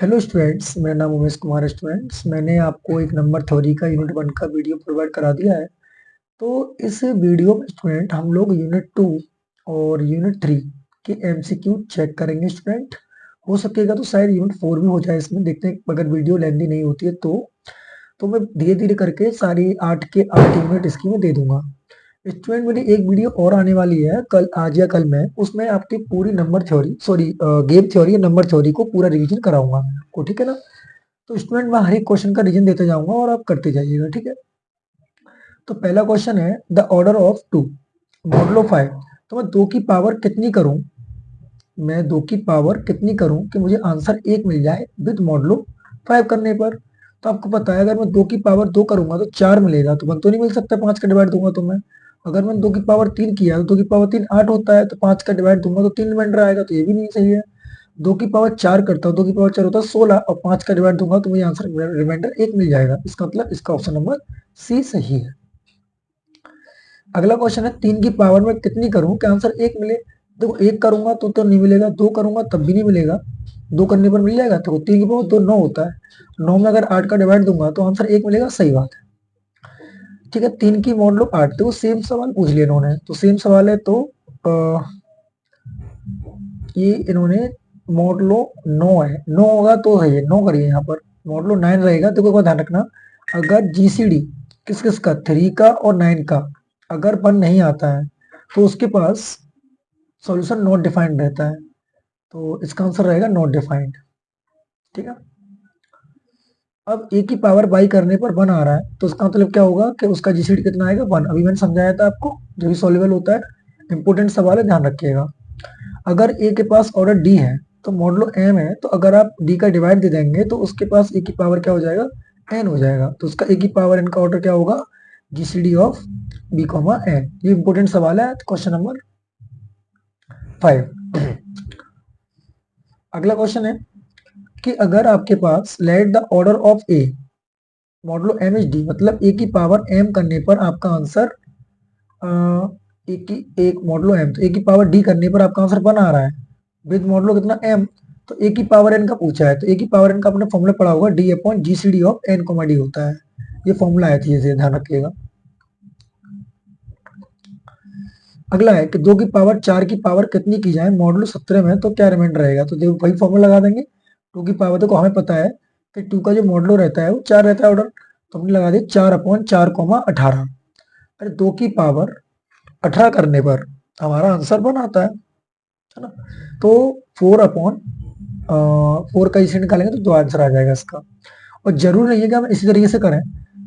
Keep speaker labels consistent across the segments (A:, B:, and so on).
A: Hello students, मेरा नाम उमेश कुमार है। स्टूडेंट्स, मैंने आपको एक नंबर थ्योरी का यूनिट 1 का वीडियो प्रोवाइड करा दिया है। तो इस वीडियो में स्टूडेंट हम लोग यूनिट 2 और यूनिट 3 के एमसीक्यू चेक करेंगे। स्टूडेंट, हो सकेगा तो शायद यूनिट 4 भी हो जाए। इसमें देखते हैं, अगर वीडियो लेंदी नहीं होती है तो मैं धीरे धीरे करके सारी 8 के 8 यूनिट इसकी मैं दे दूंगा। स्टूडेंट, मेरी एक वीडियो और आने वाली है कल, आज या कल में। उसमें आपकी पूरी number theory, sorry game theory या नंबर थ्योरी को पूरा रिवीजन कराऊंगा आपको, ठीक है ना। तो स्टूडेंट, मैं हर एक क्वेश्चन का रीजन देते जाऊंगा और आप करते जाइएगा, ठीक है। तो पहला क्वेश्चन है, द ऑर्डर ऑफ 2 मॉडलो 5। तो मैं 2 की पावर कितनी करूं, मैं 2 की पावर कितनी करूं कि मुझे आंसर 1 मिल जाए विद मॉडलो 5 करने पर। तो आपको पता है, अगर मैं 2 की पावर 2 करूंगा तो 4 मिलेगा, तो 1 तो नहीं मिल सकता। 5 का डिवाइड दूंगा तो मैं, अगर मैंने 2 की पावर 3 किया तो 2 की पावर 3 8 होता है, तो 5 का डिवाइड दूंगा तो 3 रिमाइंडर आएगा, तो ये भी नहीं सही है। 2 की पावर 4 करता हूँ, 2 की पावर 4 होता है 16, और 5 का डिवाइड दूंगा तो मुझे आंसर रिमाइंडर 1 मिल जाएगा। इसका मतलब इसका ऑप्शन नंबर सी सही है। अगला क्वेश्चन है, 3 की पावर में कितनी करूं कि आंसर 1 मिले। देखो, 1 करूंगा तो नहीं मिलेगा, 2 करूंगा तब भी नहीं मिलेगा, 2 करने पर मिल जाएगा। तो 3 की पावर 2 9 होता है, 9 में अगर 8 का डिवाइड दूंगा तो आंसर 1 मिलेगा, सही बात है। ठीक है, 3 की मॉड लो 8। देखो, सेम सवाल पूछ लिया इन्होंने, तो सेम सवाल है, तो ये इन्होंने मॉड लो 9 है, 9 होगा तो है, 9 करिए यहाँ पर। मॉड लो 9 रहेगा। देखो, एक बात ध्यान रखना, अगर जीसीडी किस किस का, 3 का और 9 का अगर 1 नहीं आता है तो उसके पास सॉल्यूशन नॉट डिफाइंड रहता है, तो इसका आंसर रहेगा नॉट डिफाइंड। ठीक है। अब ए की पावर बाई करने पर 1 आ रहा है, तो उसका मतलब क्या होगा कि उसका जीसीडी कितना आएगा, 1। अभी मैंने समझाया था आपको, जो भी सॉल्युबल होता है। इंपोर्टेंट सवाल है, ध्यान रखिएगा। अगर ए के पास ऑर्डर डी है तो मॉडलो एम है, तो अगर आप डी का डिवाइड दे देंगे तो उसके पास ए की पावर क्या हो जाएगा, एन हो जाएगा। तो उसका ए की पावर एन का ऑर्डर क्या होगा, GCD of b comma n. ये इंपोर्टेंट सवाल है, क्वेश्चन नंबर 5। अगला क्वेश्चन है कि अगर आपके पास let the order of a modulo M H D, मतलब ए की पावर एम करने पर आपका आंसर ए की एक मॉडलो एम, तो ए की पावर डी करने पर आपका आंसर 1 आ रहा है विद मॉडलो कितना एम। तो ए की पावर एन का पूछा है, तो ए की पावर एन का आपने फॉर्मूला पढ़ा होगा, d upon G C D of n comma d होता है। ये फॉर्मूला है, ये ध्यान रखिएगा। अगला है कि 2 की पावर 4 की पावर कितनी की जाए मॉडलो 17 में, तो क्या रिमाइंडर रहेगा। तो देखो, वही फॉर्मूला लगा देंगे। 2 की पावर, देखो हमें पता है कि 2 का जो मॉडलो रहता है वो 4 रहता है ऑर्डर, तो हमने लगा दिया 4 अपॉन 4 कोमा 18। अरे 2 की पावर 18 करने पर हमारा आंसर 1 आता है ना। तो 4 अपॉन 4 का इसे निकालेंगे तो 2 आंसर आ जाएगा इसका। और जरूर नहीं है कि हम इसी तरीके से करें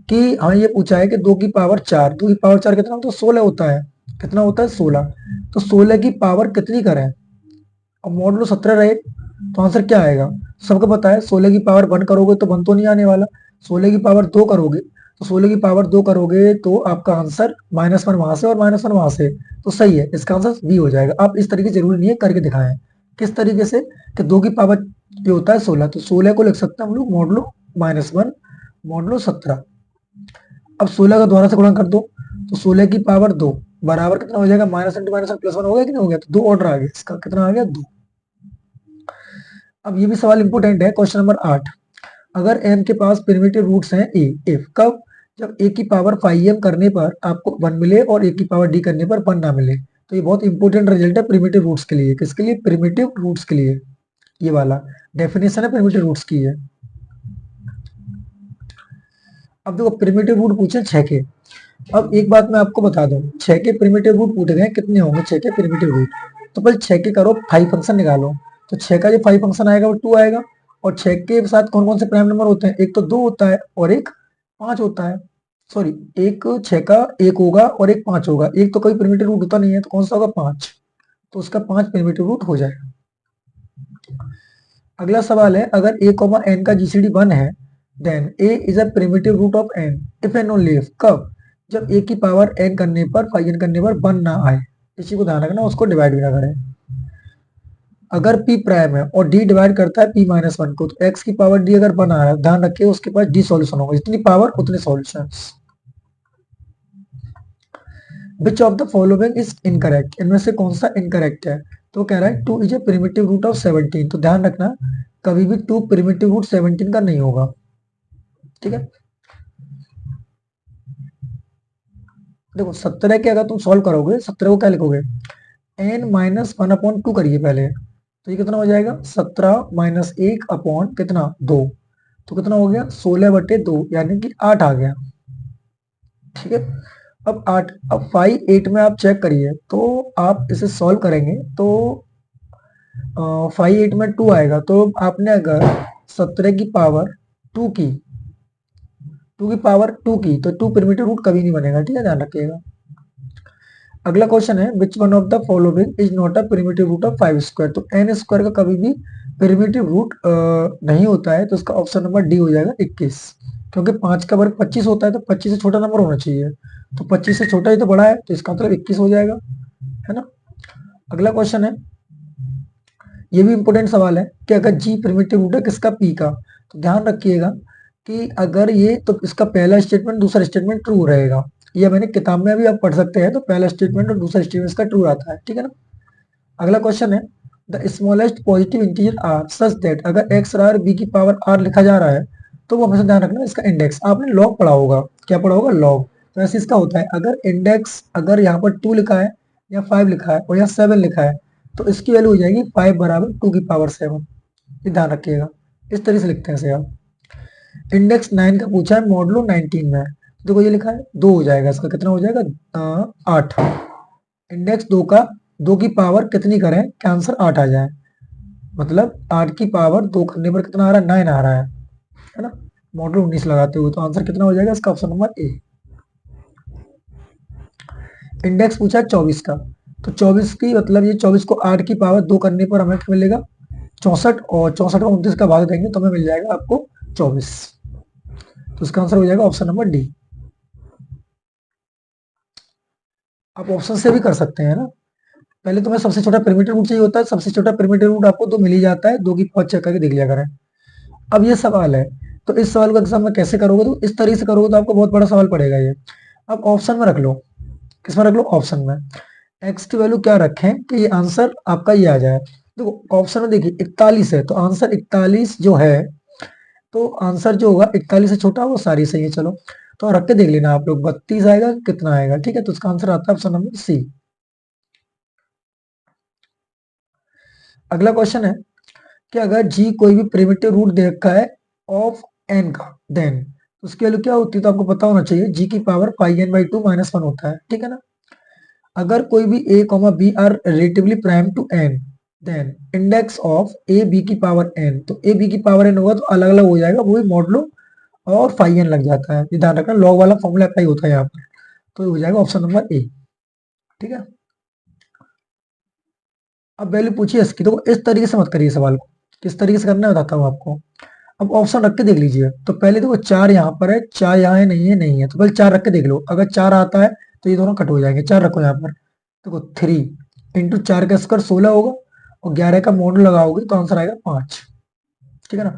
A: कि हमें ये पूछा है कि 2 की पावर 4, 2 की पावर 4 कितना होता है, 16 होता है। कितना होता है, 16। तो 16 की पावर कितनी करें, और मॉडलो 17 रहे, तो आंसर क्या आएगा। सबको पता है 16 की पावर 1 करोगे तो 1 तो नहीं आने वाला, 16 की पावर 2 करोगे, तो 16 की पावर 2 करोगे तो आपका आंसर -1 वहां से और -1 वहां से, तो सही है, इसका आंसर बी हो जाएगा। आप इस तरीके जरूरी नहीं है, करके दिखाएं किस तरीके से, कि 2 की पावर ये होता है 16, तो 16 को लिख सकते हैं हम लोग मॉडलो -1 मॉडलो 17। अब 16 का दोबारा से गुणा कर दो, तो 16 की पावर 2 बराबर कितना हो जाएगा, -1 × -1 +1 हो गया कि नहीं हो गया, तो 2 ऑर्डर आ गया, इसका कितना आ गया, 2। अब ये भी सवाल इंपोर्टेंट है, क्वेश्चन नंबर 8। अगर m के पास प्रिमिटिव रूट्स हैं a, if कब, जब a की पावर 5m करने पर आपको 1 मिले और a की पावर d करने पर 1 ना मिले। तो ये बहुत इंपोर्टेंट रिजल्ट है प्रिमिटिव रूट्स के लिए। किसके लिए, प्रिमिटिव रूट्स के लिए। ये वाला डेफिनेशन है प्रिमिटिव रूट्स की है। अब देखो, प्रिमिटिव रूट पूछे 6 के। अब एक बात मैं आपको बता दूं, 6 के प्रिमिटिव रूट पूछे गए, कितने होंगे 6 के प्रिमिटिव रूट। तो पहले 6 के करो 5 फंक्शन निकालो, तो 6 का जो 5 फंक्शन आएगा वो 2 आएगा। और 6 के साथ कौन कौन से प्राइम नंबर होते हैं, एक तो 2 होता है और एक 5 होता है। सॉरी, एक 6 का 1 होगा और एक 5 होगा, एक तो कोई प्रिमिटिव रूट होता नहीं है, तो कौन सा होगा, 5। तो उसका 5 प्रिमिटिव रूट हो जाएगा। अगला सवाल है, अगर a, n का जीसीडी 1 है, then a is a primitive root of n if and only if, कब, जब a की पावर n करने पर, 5n करने पर 1 ना आए। इसी को ध्यान रखना, उसको डिवाइड भी ना करें। अगर p प्राइम है और d डिवाइड करता है p-1 को, तो x की पावर d अगर 1 आ रहा है, ध्यान रखिए उसके पास d सॉल्यूशन होगा, जितनी पावर उतने solutions. Which of the following is incorrect, इनमें से कौन सा इनकरेक्ट है। तो कह रहा है 2 is a primitive root of 17। तो ध्यान रखना कभी भी 2 प्रिमिटिव रूट 17 का नहीं होगा, ठीक है। देखो 17 के अगर तुम सॉल्व करोगे, 17 को क्या लिखोगे, n माइनस 1/2 करिए पहले, तो ये कितना हो जाएगा 17 माइनस 1 अपॉन कितना 2, तो कितना हो गया 16/2 यानी कि 8 आ गया, ठीक है। अब 8, अब 5 8 में आप चेक करिए, तो आप इसे सॉल्व करेंगे तो 5 8 में 2 आएगा, तो आपने अगर 17 की पावर 2 की 2 की पावर 2 की तो 2 प्रिमिटिव रूट कभी नहीं बनेगा, ठीक है, ध्यान रखिएगा। अगला क्वेश्चन है which one of the following is not a primitive root of 5 square. तो n स्क्वायर का कभी भी प्रिमिटिव रूट नहीं होता है, तो इसका ऑप्शन नंबर डी हो जाएगा 21, क्योंकि 5 का वर्ग 25 होता है, तो 25 से छोटा नंबर होना चाहिए, तो 25 से छोटा ही तो बड़ा है, तो इसका मतलब 21 हो जाएगा, है ना। अगला क्वेश्चन है, ये भी इंपॉर्टेंट सवाल है कि अगर जी प्रिमिटिव रूट है किसका, पी का, तो ध्यान रखिएगा कि अगर ये, तो इसका पहला स्टेटमेंट दूसरा स्टेटमेंट ट्रू रहेगा, ये मैंने किताब में भी आप पढ़ सकते हैं, तो पहला स्टेटमेंट और दूसरा स्टेटमेंट इसका ट्रू आता है, ठीक है ना। अगला क्वेश्चन है the smallest positive integer r such that, अगर एक्स आर बी की पावर आर लिखा जा रहा है, तो वो हमेशा ध्यान रखना इसका इंडेक्स, आपने लॉग पढ़ा होगा, क्या पढ़ा होगा, लॉग। तो ऐसे इसका होता है, अगर इंडेक्स अगर यहाँ पर 2 लिखा है या 5 लिखा है और यहाँ 7 लिखा है, तो इसकी वैल्यू हो जाएगी 5 बराबर 2 की पावर 7, ये ध्यान रखिएगा, इस तरीके से लिखते हैं इसे आप। इंडेक्स 9 का पूछा है मॉडलो 19 में, देखो ये लिखा है 2 हो जाएगा, इसका कितना हो जाएगा 8। इंडेक्स 2 का 2 की पावर कितनी करें कि आंसर 8 आ जाए, मतलब 8 की पावर 2 करने पर कितना आ रहा है, 9 आ रहा है ना। मॉडल 19 लगाते हुए तो आंसर कितना हो जाएगा इसका, ऑप्शन नंबर ए। इंडेक्स पूछा है 24 का, तो 24 की मतलब ये 24 को 8 की पावर 2 करने पर हमें क्या मिलेगा 64, और 64 का 29 का भाग देंगे तो हमें मिल जाएगा आपको 24, तो इसका आंसर हो जाएगा ऑप्शन नंबर डी। आप ऑप्शन से भी कर सकते हैं ना, पहले तुम्हें सबसे छोटा प्रिमिटिव रूट चाहिए होता है, सबसे छोटा प्रिमिटिव रूट आपको 2 मिल ही जाता है, 2 की पावर चेक करके देख लिया करें। अब ये सवाल है, तो इस सवाल को एग्जाम में कैसे करोगे, तो इस तरीके से करोगे तो आपको बहुत बड़ा सवाल पड़ेगा ये। आप ऑप्शन में रख लो, किसमें रख लो, ऑप्शन में। एक्स की वैल्यू क्या रखें कि ये आंसर आपका ये आ जाए, देखो ऑप्शन में देखिए 41 है, तो आंसर 41 जो है, तो आंसर जो होगा 41 से छोटा वो सारी सही है, चलो तो रख के देख लेना आप लोग, 32 आएगा कितना आएगा, ठीक है, तो इसका आंसर आता है ऑप्शन नंबर सी। अगला क्वेश्चन है कि अगर जी कोई भी प्रिमिटिव रूट दे रखा है ऑफ एन का, देन उसकी वैल्यू क्या होती है, तो आपको पता होना चाहिए जी की power pi n by 2 minus 1 होता है, ठीक है ना। अगर कोई भी a comma b are relatively prime to n, then index of a b की पावर n, तो ए बी की पावर n होगा तो अलग अलग हो जाएगा, वो भी मॉडलो और फाई एन लग जाता है, ये ध्यान रखना, लॉग वाला फॉर्मूला अप्लाई होता है यहाँ पर, तो ये हो जाएगा ऑप्शन नंबर ए, ठीक है। अब वैल्यू पूछिए इसकी, तो इस तरीके से मत करिए सवाल को, किस तरीके से करना है बताता हूँ आपको। अब ऑप्शन रख के देख लीजिए, तो पहले देखो 4 यहाँ पर है, 4 यहाँ है, नहीं है, नहीं है, तो पहले 4 रख के देख लो, अगर 4 आता है तो ये दोनों कट हो जाएंगे, 4 रखो यहाँ पर, देखो 3 इंटू 4 का स्क्वायर 16 होगा, और 11 का मॉडल लगाओगे तो आंसर आएगा 5, ठीक है ना।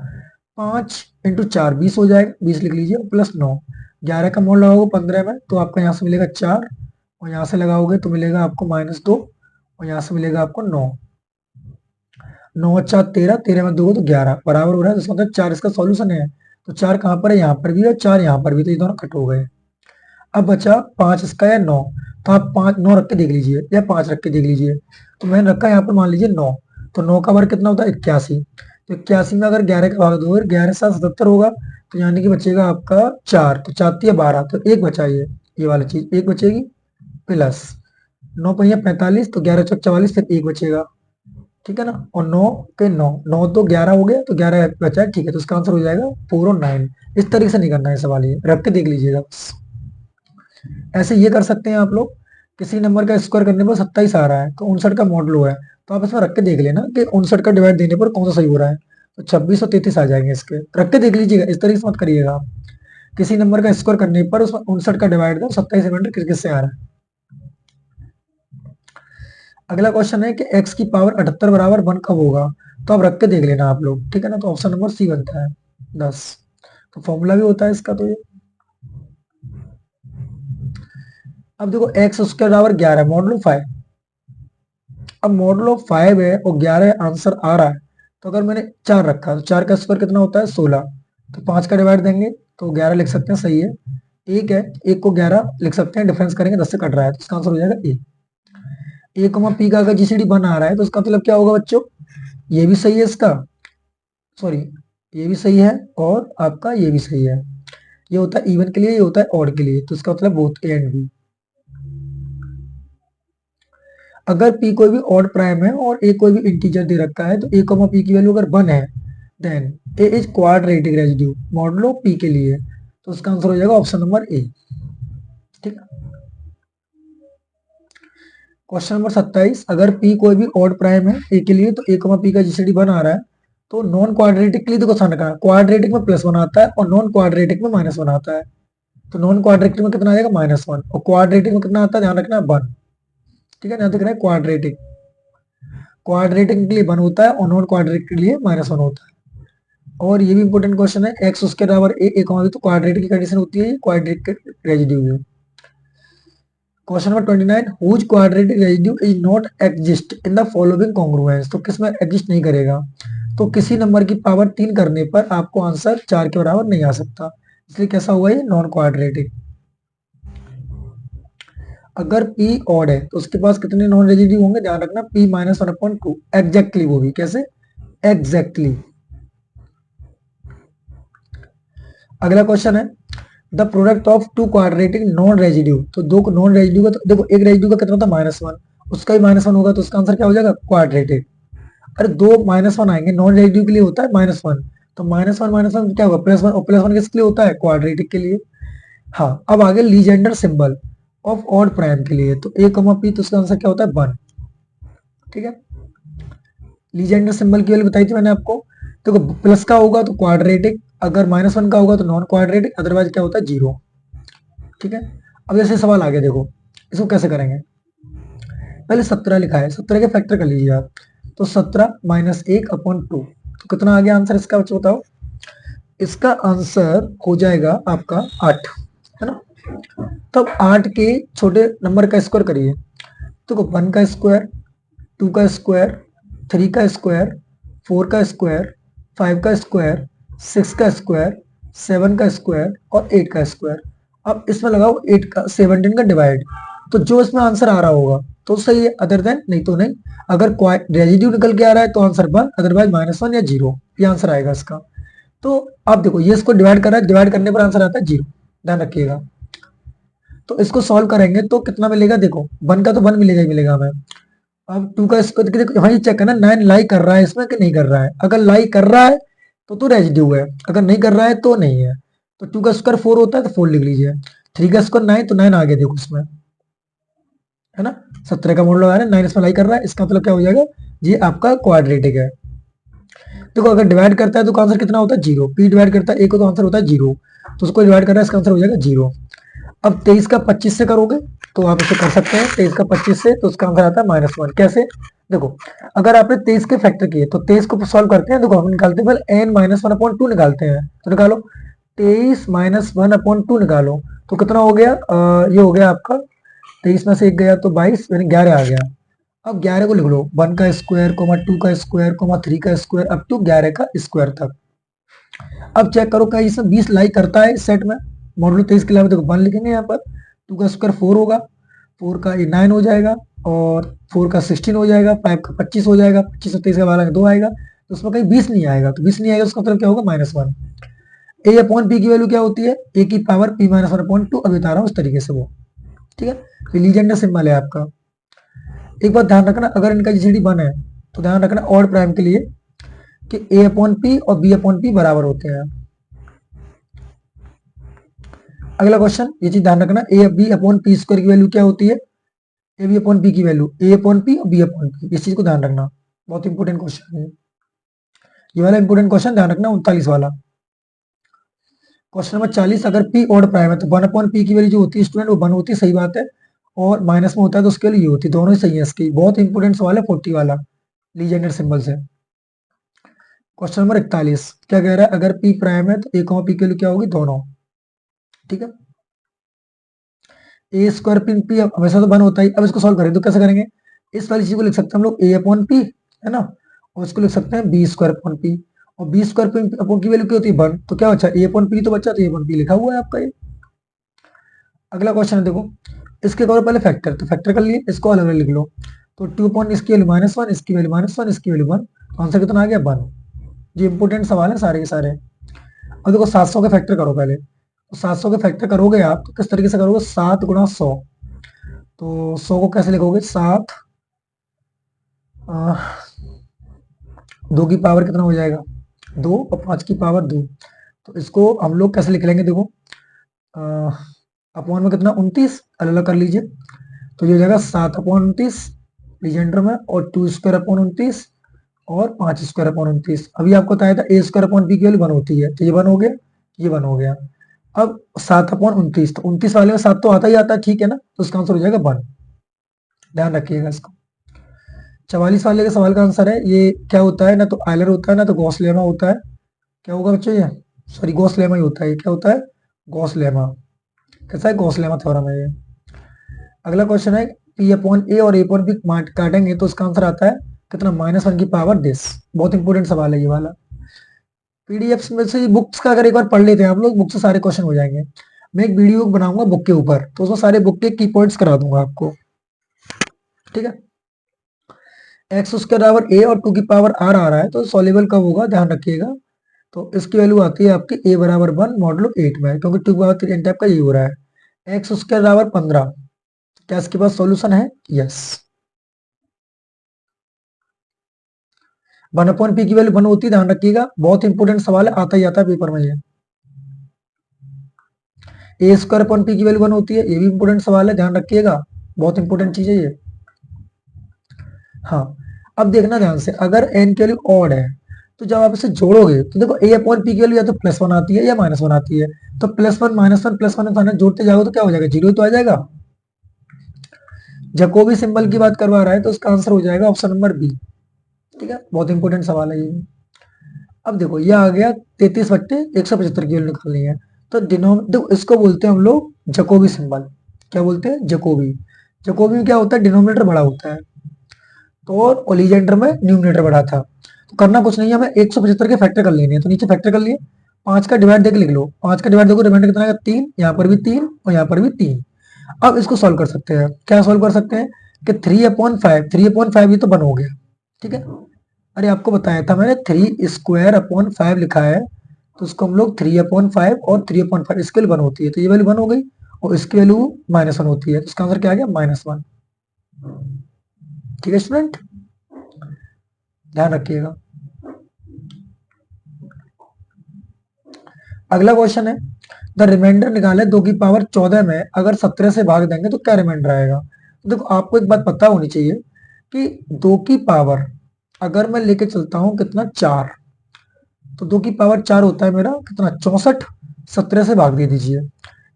A: 5 इंटू 4 20 हो जाएगा, 20 लिख लीजिए, प्लस 9, 11 का मॉडल लगाओगे 15 में, तो आपका यहाँ से मिलेगा 4, और यहाँ से लगाओगे तो मिलेगा आपको -2, और यहाँ से मिलेगा आपको 9, 9 4 13, 13 में 2 तो 11 बराबर हो रहा है, तो इसका मतलब 4 इसका सॉल्यूशन है, तो 4 कहाँ पर है, यहाँ पर भी है, 4 यहाँ पर भी, तो ये दोनों कट हो गए। अब बचा 5 इसका या 9, तो आप 5 9 रख के देख लीजिए या 5 रख के देख लीजिए, तो मैंने रखा यहाँ पर मान लीजिए 9, तो 9 का वर्ग कितना होता है 81, तो 81 में अगर 11 का भाग दोगे 11 से 77 होगा, तो यानी कि बचेगा आपका 4, तो 4 या 12, तो एक बचा ये वाली चीज एक बचेगी, प्लस 9 पहिया 45, तो 11 चौक 44, फिर एक बचेगा, ठीक है ना, और 9 के 9 9 तो 11 हो गया, तो 11 बचा है, ठीक है, तो इसका आंसर हो जाएगा 4 और 9। इस तरीके से नहीं करना है सवाल, ये रख के देख लीजिएगा बस। ऐसे ये कर सकते हैं आप लोग, किसी नंबर का स्क्वायर करने पर 27 आ रहा है, तो 59 का मॉडल है, तो आप इसमें रख के देख लेना कि 59 का डिवाइड देने पर कौन सा सही हो रहा है, तो 26 और 33 आ जाएंगे इसके, रख के देख लीजिएगा, इस तरीके से मत करिएगा आप। किसी नंबर का स्क्वायर करने पर उसमें 59 का डिवाइड दो, 27 रिमाइंडर किस किस से आ रहा है। अगला क्वेश्चन है कि x की पावर 78 बराबर 1 कब होगा, तो आप रख के देख लेना आप लोग, ठीक है ना, तो ऑप्शन नंबर सी बनता है 10, तो फॉर्मूला भी होता है इसका, तो ये अब देखो x स्क्वायर बराबर 11 मॉडलो 5, अब मॉडल ऑफ 5 है और 11 आंसर आ रहा है, तो अगर मैंने 4 रखा तो 4 का स्क्वायर कितना होता है 16, तो 5 का डिवाइड देंगे तो 11 लिख सकते हैं, सही है। एक है, एक को 11 लिख सकते हैं, डिफरेंस करेंगे 10 से कट रहा है तो इसका आंसर हो जाएगा ए कॉमा पी का अगर जीसीडी बन आ रहा है तो इसका मतलब क्या होगा बच्चों, ये भी सही है इसका, सॉरी ये भी सही है और आपका ये भी सही है। ये होता है इवन के लिए, ये होता है ऑड के लिए, तो इसका मतलब बोथ ए एंड बी। अगर p कोई भी ऑड प्राइम है और a कोई भी इंटीजर दे रखा है तो a कॉमा p की वैल्यू अगर 1 है then a is quadratic residue modulo p के लिए, तो उसका आंसर हो जाएगा ऑप्शन नंबर ए। ठीक है। क्वेश्चन नंबर 27, अगर p कोई भी ऑड प्राइम है a के लिए तो a कॉमा p का जीसीडी 1 आ रहा है, तो नॉन क्वाड्रेटिक के लिए देखो ध्यान रखना, क्वाड्रेटिक में प्लस 1 आता है और नॉन क्वाड्रेटिक में माइनस 1 आता है। तो नॉन क्वाड्रेटिक में कितना आएगा -1 और क्वाड्रेटिक में कितना आता है ध्यान रखना 1। ठीक है, ध्यान रखना है क्वाड्रेटिक, क्वाड्रेटिक के लिए 1 होता है और नॉन क्वाड्रेटिक के लिए -1 होता है। और ये भी इंपॉर्टेंट क्वेश्चन है, एक्स उसके बराबर ए कॉमा बी, तो क्वाड्रेटिक की कंडीशन होती है, क्वाड्रेटिक रेजिड्यू है। Question number 29, whose quadratic residue is not exist in the following congruence, तो किसमें एग्जिस्ट नहीं करेगा, तो किसी नंबर की पावर 3 करने पर आपको आंसर 4 के बराबर नहीं आ सकता, इसलिए कैसा हुआ ये नॉन क्वाड्रेटिक। अगर p ऑड है तो उसके पास कितने नॉन रेजिड्यू होंगे, ध्यान रखना p -1/2 एग्जैक्टली, वो भी कैसे एग्जैक्टली। अगला क्वेश्चन है the product of two quadratic non residue, तो दो नॉन रेजिड्यू का, तो देखो एक रेजिड्यू का कितना होता है -1, उसका भी -1 होगा तो उसका आंसर क्या हो जाएगा क्वाड्रेटिक। अरे दो -1 आएंगे नॉन रेजिड्यू के लिए होता है -1, तो -1 क्या होगा +1 और +1 किसके लिए होता है क्वाड्रेटिक के लिए। हाँ, अब आगे Legender symbol of odd prime के लिए, तो a कॉमा p, तो उसका आंसर क्या होता है 1। ठीक है, लीजेंडर सिंबल की वैल्यू बताई थी मैंने आपको, देखो प्लस का होगा तो क्वाड्रेटिक, अगर -1 का होगा तो नॉन क्वाड्रेटिक, अदरवाइज क्या होता है 0। ठीक है, अब जैसे सवाल आ गया, देखो इसको कैसे करेंगे। पहले 17 लिखा है, 17 के फैक्टर कर लीजिए आप, तो 17 -1/2, तो कितना आ गया आंसर इसका बच्चों बताओ। इसका आंसर हो जाएगा आपका 8, है ना। तब 8 के छोटे नंबर का स्क्वायर करिए, तो 1 का स्क्वायर, 2 का स्क्वायर, 3 का स्क्वायर, 4 का स्क्वायर, 5 का स्क्वायर, 6 का स्क्वायर, 7 का स्क्वायर और 8 का स्क्वायर। अब इसमें लगाओ 8 का 17 का डिवाइड, तो जो इसमें आंसर आ रहा होगा तो सही है, अदर देन नहीं तो नहीं। अगर रेजिड्यू निकल के आ रहा है तो आंसर 1, अदरवाइज -1 या 0, ये आंसर आएगा इसका। तो आप देखो ये इसको डिवाइड कर रहा है, डिवाइड करने पर आंसर आता है 0, ध्यान रखिएगा। तो इसको सॉल्व करेंगे तो कितना मिलेगा, देखो 1 का तो 1 मिलेगा ही मिलेगा हमें। अब 2 का स्क्वायर, देखो वही चेक करना 9 लाई कर रहा है इसमें कि नहीं कर रहा है, अगर लाई कर रहा है तो रेजिड्यू है, अगर नहीं कर रहा है तो नहीं है। तो 2 का स्क्वायर 4 होता है तो 4 लिख लीजिए, 3 का स्क्वायर 9, तो 9 आ गया देखो इसमें, है ना। 17 का मोड लगा रहे हैं, 9 इसमें लाई कर रहा है, इसका मतलब क्या हो जाएगा, ये आपका क्वाड्रेटिक है। देखो अगर डिवाइड करता है तो आंसर कितना होता है 0, p डिवाइड करता है a को तो आंसर होता है 0, तो उसको डिवाइड कर रहा है, इसका आंसर हो जाएगा 0। अब 23 का 25 से करोगे तो आप इसे कर सकते हैं, 23 का 25 से, तो उसका आंसर आता है -1। कैसे, देखो अगर आपने 23 के फैक्टर किए तो 23 को सॉल्व करते हैं, देखो हम निकालते हैं पहले n -1/2 निकालते हैं, तो निकालो 23 -1/2 निकालो, तो कितना हो गया, ये हो गया आपका 23 में से 1 गया तो 22 यानी 11 आ गया। अब 11 को लिख लो, 1 का स्क्वायर, 2 का स्क्वायर, 3 का स्क्वायर, अप टू 11 का स्क्वायर तक। अब चेक करो क्या इसमें 20 लाई करता है इस सेट में, मॉडल 23 के अलावा देखो 1 लिखेंगे यहाँ पर, 2 का स्क्वायर 4 होगा, 4 का ये 9 हो जाएगा और 4 का 16 हो जाएगा, 5 का 25 हो जाएगा, 25 और 23 का 12 2 आएगा, तो उसमें कहीं 20 नहीं आएगा, तो 20 नहीं आएगा उसका मतलब क्या होगा -1। ए अपॉन पी की वैल्यू क्या होती है, ए की पावर p -1/2, अभी बता रहा हूँ इस तरीके से वो। ठीक है, तो लीजेंडर सिंबल है आपका। एक बात ध्यान रखना, अगर इनका जीसीडी 1 है तो ध्यान रखना ऑड प्राइम के लिए कि a अपॉन पी और b अपॉन पी बराबर होते हैं। अगला क्वेश्चन, ये चीज ध्यान रखना, a b upon p square की वैल्यू क्या होती है, ए बी अपॉन पी की वैल्यू ए अपॉन पी और बी अपॉन पी, इस चीज को ध्यान रखना, बहुत इंपॉर्टेंट क्वेश्चन है ये वाला, इंपॉर्टेंट क्वेश्चन ध्यान रखना 39 वाला। क्वेश्चन नंबर 40, अगर p ऑड प्राइम है तो 1 अपॉन पी की वैल्यू जो होती है स्टूडेंट वो 1 होती है, सही बात है, और माइनस में होता है तो उसके लिए ये होती है, दोनों ही सही है इसकी, बहुत इंपॉर्टेंट सवाल है 40 वाला लीजेंडर सिंबल से। क्वेश्चन नंबर 41 क्या कह रहा है, अगर p प्राइम है तो a पी की वैल्यू क्या होगी, दोनों। ठीक है, ए स्क्वायर पिन पी हमेशा तो 1 होता ही, अब इसको सॉल्व करें तो कैसे करेंगे, इस वाली चीज को लिख सकते हैं हम लोग a अपॉन पी, है ना, और इसको लिख सकते हैं बी स्क्वायर अपॉन पी, और बी स्क्वायर अपॉन की वैल्यू क्या होती है 1, तो क्या बचा a अपॉन पी, तो बचा, तो a अपॉन पी लिखा हुआ है आपका ये। अगला क्वेश्चन है देखो, इसके करो पहले फैक्टर, तो फैक्टर कर लिए, इसको अलग अलग लिख लो, तो 2 अपॉन इसकी वैल्यू -1, इसकी वैल्यू -1, इसकी वैल्यू 1, आंसर कितना आ गया 1। ये इंपोर्टेंट सवाल है सारे के सारे। अब देखो 700 के फैक्टर करो पहले, तो 700 के फैक्टर करोगे आप तो किस तरीके से करोगे, 7 गुणा 100, तो 100 को कैसे लिखोगे, 7 2 की पावर कितना हो जाएगा 2, और 5 की पावर 2, तो इसको हम लोग कैसे लिख लेंगे, देखो अपॉन में कितना 29, अलग अलग कर लीजिए, तो ये हो जाएगा 7 अपॉन 29 लीजेंडर में, और 2 स्क्वायर अपॉन 29 और 5 स्क्वायर अपॉन 29। अभी आपको बताया था ए स्क्वायर अपॉन बी की वैल्यू 1 होती है, तो ये 1 हो गया, ये 1 हो गया। अब 7 अपॉन 29, तो 29 वाले में 7 तो आता ही आता है, ठीक है ना, तो इसका आंसर हो जाएगा 1। ध्यान रखिएगा इसको। 44 वाले के सवाल का आंसर है, ये क्या होता है, ना तो आयलर होता है ना तो गॉस लेमा होता है। क्या होगा बच्चों ये, सॉरी गॉस लेमा ही होता है, ये क्या होता है, गॉस लेमा। कैसा है, गॉस लेमा थ्योरम है ये। अगला क्वेश्चन है, पी अपॉन ए और ए अपॉन बी काटेंगे तो इसका आंसर आता है कितना, -1 की पावर 10। बहुत इंपॉर्टेंट सवाल है ये वाला। पीडीएफ में से बुक्स का अगर एक बार पढ़ लेते हैं आप लोग, बुक से सारे क्वेश्चन हो जाएंगे। मैं एक वीडियो बनाऊंगा बुक के ऊपर, तो उसमें सारे बुक के की पॉइंट्स करा दूंगा आपको, ठीक है। एक्स उसके बराबर ए और 2 की पावर आर आ रहा है, तो सॉल्युबल कब होगा, ध्यान रखिएगा। तो इसकी वैल्यू आती है आपकी ए बराबर 1 मॉडुलो 8 में, क्योंकि 2 की पावर 3 टाइप का ये हो रहा है। एक्स उसके बराबर 15, क्या इसके पास सॉल्यूशन है, यस। 1 अपॉन पी की वैल्यू 1 होती है, ध्यान रखिएगा, बहुत इंपॉर्टेंट सवाल है, आता ही आता है पेपर में ये। ए स्क्वायर अपॉन पी की वैल्यू 1 होती है, ये भी इंपॉर्टेंट सवाल है, ध्यान रखिएगा, बहुत इंपॉर्टेंट चीज है ये। हाँ, अब देखना ध्यान से, अगर एन की वैल्यू ऑड है, तो जब आप इसे जोड़ोगे तो देखो ए अपॉन पी की वैल्यू या तो +1 आती है या -1 आती है, तो +1 -1 +1 जोड़ते जाओगे तो क्या हो जाएगा, 0 तो आ जाएगा। जैकोबी सिंबल की बात करवा रहा है, तो उसका आंसर हो जाएगा ऑप्शन नंबर बी, ठीक है, बहुत इंपॉर्टेंट सवाल है ये। अब देखो ये आ गया 33/175 की वैल्यू निकालनी है, तो देखो इसको बोलते हैं हम लोग जकोबी सिंबल। क्या बोलते हैं, जकोबी। जकोबी में क्या होता है, डिनोमिनेटर बड़ा होता है, तो और ओलिजेंडर में न्यूमिनेटर बड़ा था। तो करना कुछ नहीं है, हमें 175 के फैक्टर कर लेने हैं, तो नीचे फैक्टर कर लिए, 5 का डिवाइड देके लिख लो, 5 का डिवाइड देखो रिमाइंडर कितना आएगा 3, यहाँ पर भी 3 और यहाँ पर भी 3। अब इसको सॉल्व कर सकते हैं, क्या सॉल्व कर सकते हैं कि 3/5, 3/5 ये तो 1 हो गया, ठीक है। अरे आपको बताया था मैंने 3 स्क्वायर अपॉन 5 लिखा है, तो उसको हम लोग 3/5 और 3/5 इसके लिए 1 होती है, तो ये वैल्यू 1 हो गई, और इसकी वैल्यू -1 होती है, तो इसका आंसर क्या आ गया, -1। ठीक है स्टूडेंट, ध्यान रखिएगा। अगला क्वेश्चन है, द रिमाइंडर निकाले 2 की पावर 14 में, अगर 17 से भाग देंगे तो क्या रिमाइंडर आएगा। तो देखो आपको एक बात पता होनी चाहिए कि 2 की पावर अगर मैं लेके चलता हूं कितना 4, तो 2 की पावर 4 होता है मेरा कितना 64, 17 से भाग दे दीजिए,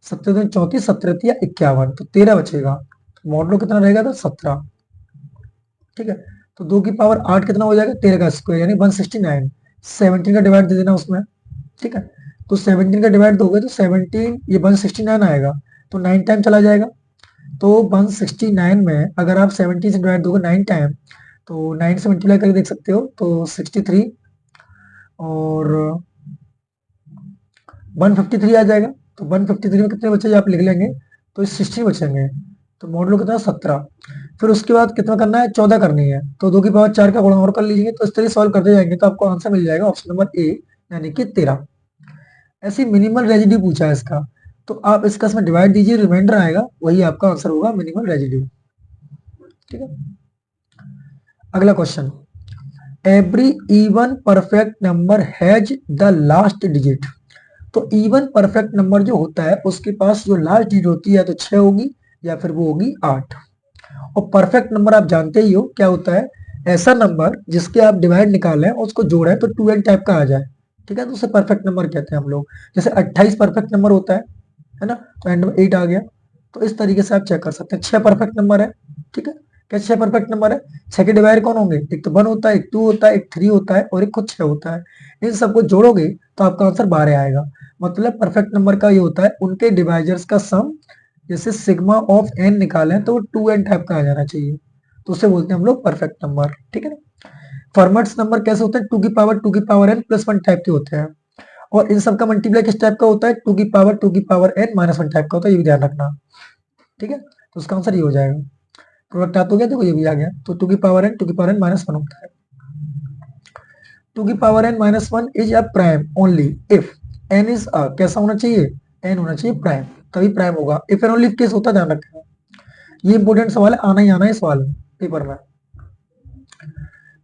A: 17 34, 17 या 51, तो 13 बचेगा, मॉडलो कितना रहेगा था 17, ठीक है। तो 2 की पावर 8 कितना हो जाएगा, 13 का स्क्वायर यानी 169, 17 का डिवाइड दे देना उसमें, ठीक है। तो 17 का डिवाइड दोगे तो 17 ये 169 आएगा, तो 9 टाइम चला जाएगा, तो 169 में अगर आप 17 से डिवाइड दोगे 9 टाइम, तो 9 से मल्टीप्लाई करके देख सकते हो, तो 63 और 153 आ जाएगा, तो 153 में कितने बचे आप लिख लेंगे, तो 60 बचेंगे, तो मॉडलो कितना 17। फिर उसके बाद कितना करना है, 14 करनी है, तो 2 की पावर 4 का गुणा और कर लीजिए, तो इस तरह सॉल्व करते जाएंगे तो आपको आंसर मिल जाएगा ऑप्शन नंबर ए, यानी कि 13। ऐसी मिनिमल रेजिड्यू पूछा है इसका, तो आप इसका इसमें डिवाइड दीजिए, रिमाइंडर आएगा, वही आपका आंसर होगा मिनिमल रेजिड्यू, ठीक है। अगला question, every even perfect number has the last digit. तो इवन परफेक्ट नंबर जो होता है उसके पास जो लास्ट डिजिट होती है तो 6 होगी या फिर वो होगी 8। और परफेक्ट नंबर आप जानते ही हो क्या होता है, ऐसा नंबर जिसके आप डिवाइड निकालें और उसको जोड़ें तो 2n टाइप का आ जाए, ठीक है, तो उसे परफेक्ट नंबर कहते हैं हम लोग। जैसे 28 परफेक्ट नंबर होता है ना, तो एंड में 8 आ गया, तो इस तरीके से आप चेक कर सकते हैं। 6 परफेक्ट नंबर है, ठीक है, क्या 6 परफेक्ट नंबर है, 6 के डिवाइड कौन होंगे, एक तो 1 होता है, एक 2 होता है, एक 3 होता है और एक खुद 6 होता है। इन सबको जोड़ोगे तो आपका आंसर 12 आएगा। मतलब परफेक्ट नंबर का ये होता है उनके डिवाइजर्स का सम, जैसे सिग्मा ऑफ एन निकालें तो वो 2n टाइप का आ जाना चाहिए, तो उसे बोलते हैं हम लोग परफेक्ट नंबर, ठीक है ना। फॉर्मेट्स नंबर कैसे होते हैं, टू की power n plus one type के होते हैं, और इन सबका मल्टीप्लाई किस टाइप का होता है, टू की power n minus one type का होता है, ये भी ध्यान रखना, ठीक है। तो उसका आंसर ये हो जाएगा, प्रोडक्ट आप हो गया, देखो ये भी आ गया, तो टू की पावर एन माइनस वन होता है। टू की power n minus one is a prime only if n is a, कैसा होना चाहिए, एन होना चाहिए प्राइम, तभी प्राइम होगा। इफ एन ओनली केस होता है, ध्यान रखना, ये इंपॉर्टेंट सवाल है, आना ही आना है सवाल पेपर में।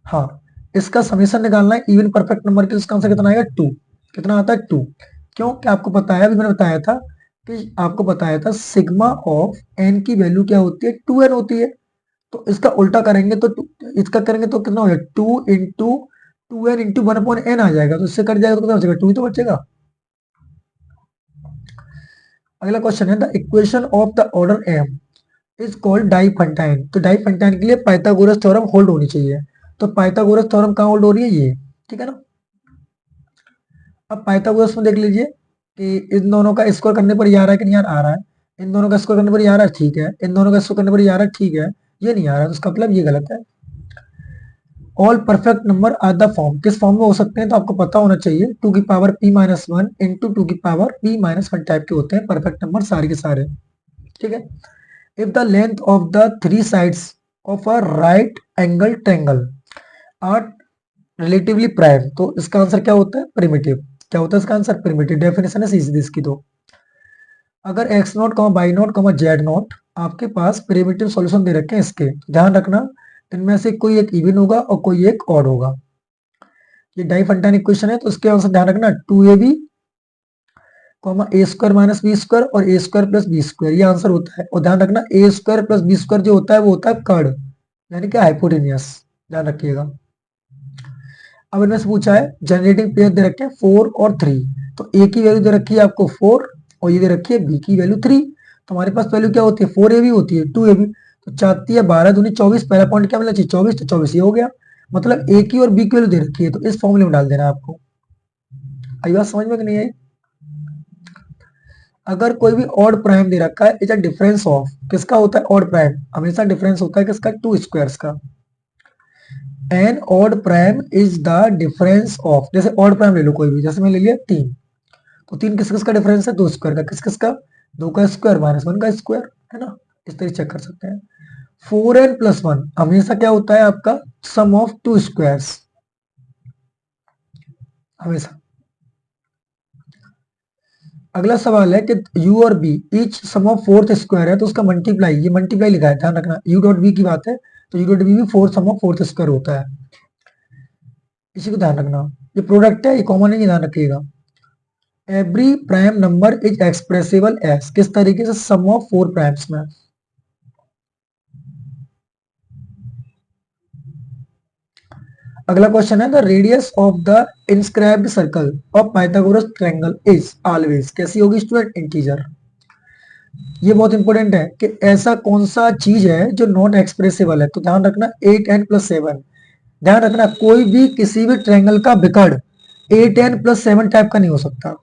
A: हाँ, इसका समीशन निकालना है इवन परफेक्ट नंबर के, इसका आंसर कितना आएगा, टू। कितना आता है, टू। क्यों, क्या आपको पता है, अभी मैंने बताया था कि आपको बताया था सिग्मा ऑफ एन की वैल्यू क्या होती है, टू एन होती है। तो इसका उल्टा करेंगे तो इसका करेंगे तो कितना हो जाएगा, two into two N into one upon N आ जाएगा, तो इससे कट जाएगा तो कितना बचेगा, टू ही तो बचेगा। अगला क्वेश्चन है, the equation of the order M is called Diophantine. तो डाइफंटाइन के लिए पाइथागोरस थ्योरम होल्ड होनी चाहिए, तो पाइथागोरस थ्योरम कहाँ होल्ड हो रही है, ये, ठीक है ना। अब पाइथागोरस में देख लीजिए कि इन दोनों का स्क्वायर करने पर ये आ रहा है कि नहीं आ रहा है, इन दोनों का स्क्वायर करने पर ये आ रहा है, ठीक है, इन दोनों का स्क्वायर करने पर ये आ रहा है, ठीक है, ये नहीं आ रहा है, तो उसका मतलब ये गलत है। All perfect number are the form, किस फॉर्म में हो सकते हैं, तो आपको पता होना चाहिए, टू की power P minus one into two की power P minus one type के होते हैं परफेक्ट नंबर सारे के सारे, ठीक है। If the length of the three sides of a right angle triangle are relatively prime, तो इसका आंसर क्या होता है, प्रिमिटिव। क्या होता है इसका आंसर, प्रिमिटिव। डेफिनेशन है सीधी इसकी, तो अगर x not comma by not comma Z not आपके पास प्रिमिटिव सॉल्यूशन दे रखे हैं इसके, ध्यान रखना इनमें से कोई एक इवन होगा और कोई एक ऑड होगा। ये डाइफंटाइन इक्वेशन है, तो इसके आंसर ध्यान रखना, two a b comma a square minus b square और a square plus b square, ये आंसर होता है। और ध्यान रखना a square plus b square जो होता है वो होता है कर्ड, यानी कि हाइपोटेनियस, ध्यान रखिएगा। अब इनमें से पूछा है जनरेटिंग पेयर दे रखे हैं फोर और थ्री, तो ए की वैल्यू दे रखी है आपको फोर और ये दे रखी है बी की वैल्यू थ्री, तो हमारे पास वैल्यू क्या होती है, फोर ए बी होती है, टू ए बी, तो चाहती है बारह दूनी चौबीस, पहला पॉइंट क्या मिलना चाहिए, चौबीस, तो चौबीस ये हो गया, मतलब ए की और बी की वैल्यू दे रखी है, तो इस फॉर्मूले में डाल देना आपको। आई बात समझ में कि नहीं आई। अगर कोई भी ऑड प्राइम दे रखा है, इज अ डिफरेंस ऑफ, किसका होता है ऑड प्राइम, हमेशा डिफरेंस होता है किसका, टू स्क्वायर्स का। An odd prime is the difference of, जैसे ऑड प्राइम ले लो कोई भी, जैसे मैं ले लिया तीन, तो तीन किस किस का डिफरेंस है, दो स्क्वायर का, किस किस का, दो का स्क्वायर माइनस वन का स्क्वायर, है ना। इस तरह चेक कर सकते हैं। फोर एन प्लस वन हमेशा क्या होता है आपका, सम ऑफ टू स्क्वायर्स, हमेशा। अगला सवाल है कि u और b each sum of fourth square है, तो उसका मल्टीप्लाई, ये मल्टीप्लाई लिखा है, ध्यान रखना u डॉट b की बात है, तो u डॉट b भी fourth some of fourth square होता है, इसी को ध्यान रखना। ये प्रोडक्ट है, ये कॉमन है, ये ध्यान रखिएगा। Every prime number is expressible as, किस तरीके से, सम ऑफ फोर प्राइम्स में। अगला क्वेश्चन है, the radius of the inscribed circle of Pythagoras triangle is always, कैसी होगी स्टूडेंट, इंटीजर। ये बहुत इंपॉर्टेंट है कि ऐसा कौन सा चीज है जो नॉन एक्सप्रेसिबल है, तो ध्यान रखना एट एन प्लस सेवन, ध्यान रखना कोई भी किसी भी ट्रायंगल का विकर्ण eight n plus seven type का नहीं हो सकता।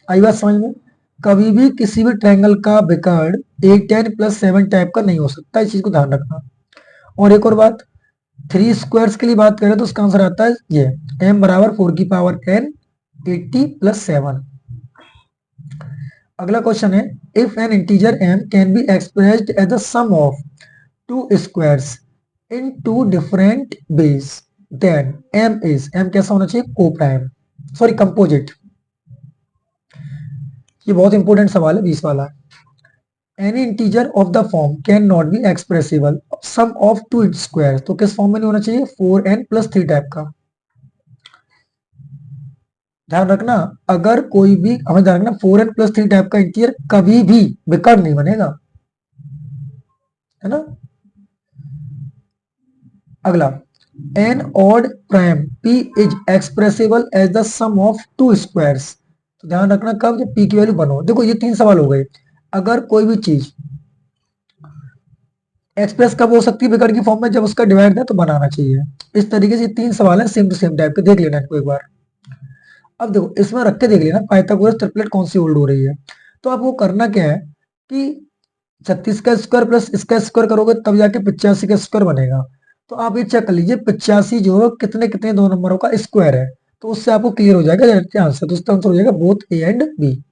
A: आई बात समझ में, कभी भी किसी भी ट्रायंगल का विकर्ण eight n plus seven type का नहीं हो सकता, इस चीज को ध्यान रखना। और एक और बात, थ्री स्क्वायर्स के लिए बात करें तो उसका आंसर आता है ये, m बराबर फोर की पावर n 80 प्लस सेवन। अगला क्वेश्चन है, if an integer m can be expressed as the sum of two squares in two different base, then m कैसा होना चाहिए, को प्राइम, सॉरी कंपोजिट। ये बहुत इंपॉर्टेंट सवाल है, 20 वाला। Any integer of the form can not be expressible sum of two square, तो किस फॉर्म में नहीं होना चाहिए, four n plus three type का। ध्यान रखना, अगर कोई भी, हमें ध्यान रखना four n plus three type का इंटीजर कभी भी विकर्ण नहीं बनेगा, है ना। अगला, an odd prime p is expressible as the sum of two squares, तो ध्यान रखना कब, जब p की वैल्यू बनो। देखो ये तीन सवाल हो गए, अगर कोई भी चीज एक्सप्रेस कब हो सकती है विकर्ण की फॉर्म में, जब उसका डिवाइड है तो बनाना चाहिए। इस तरीके से तीन सवाल है सेम टू सेम टाइप के, देख लेना इनको एक बार। अब देखो इसमें रख के देख लेना पाइथागोरस ट्रिपलेट कौन सी होल्ड हो रही है, तो आपको करना क्या है कि 36 का स्क्वायर प्लस इसका स्क्वायर करोगे तब जाके 85 का स्क्वायर बनेगा। तो आप ये चेक कर लीजिए 85 जो है कितने कितने दो नंबरों का स्क्वायर है, तो उससे आपको क्लियर हो जाएगा डायरेक्ट आंसर। तो उसका आंसर हो जाएगा बोथ ए एंड बी।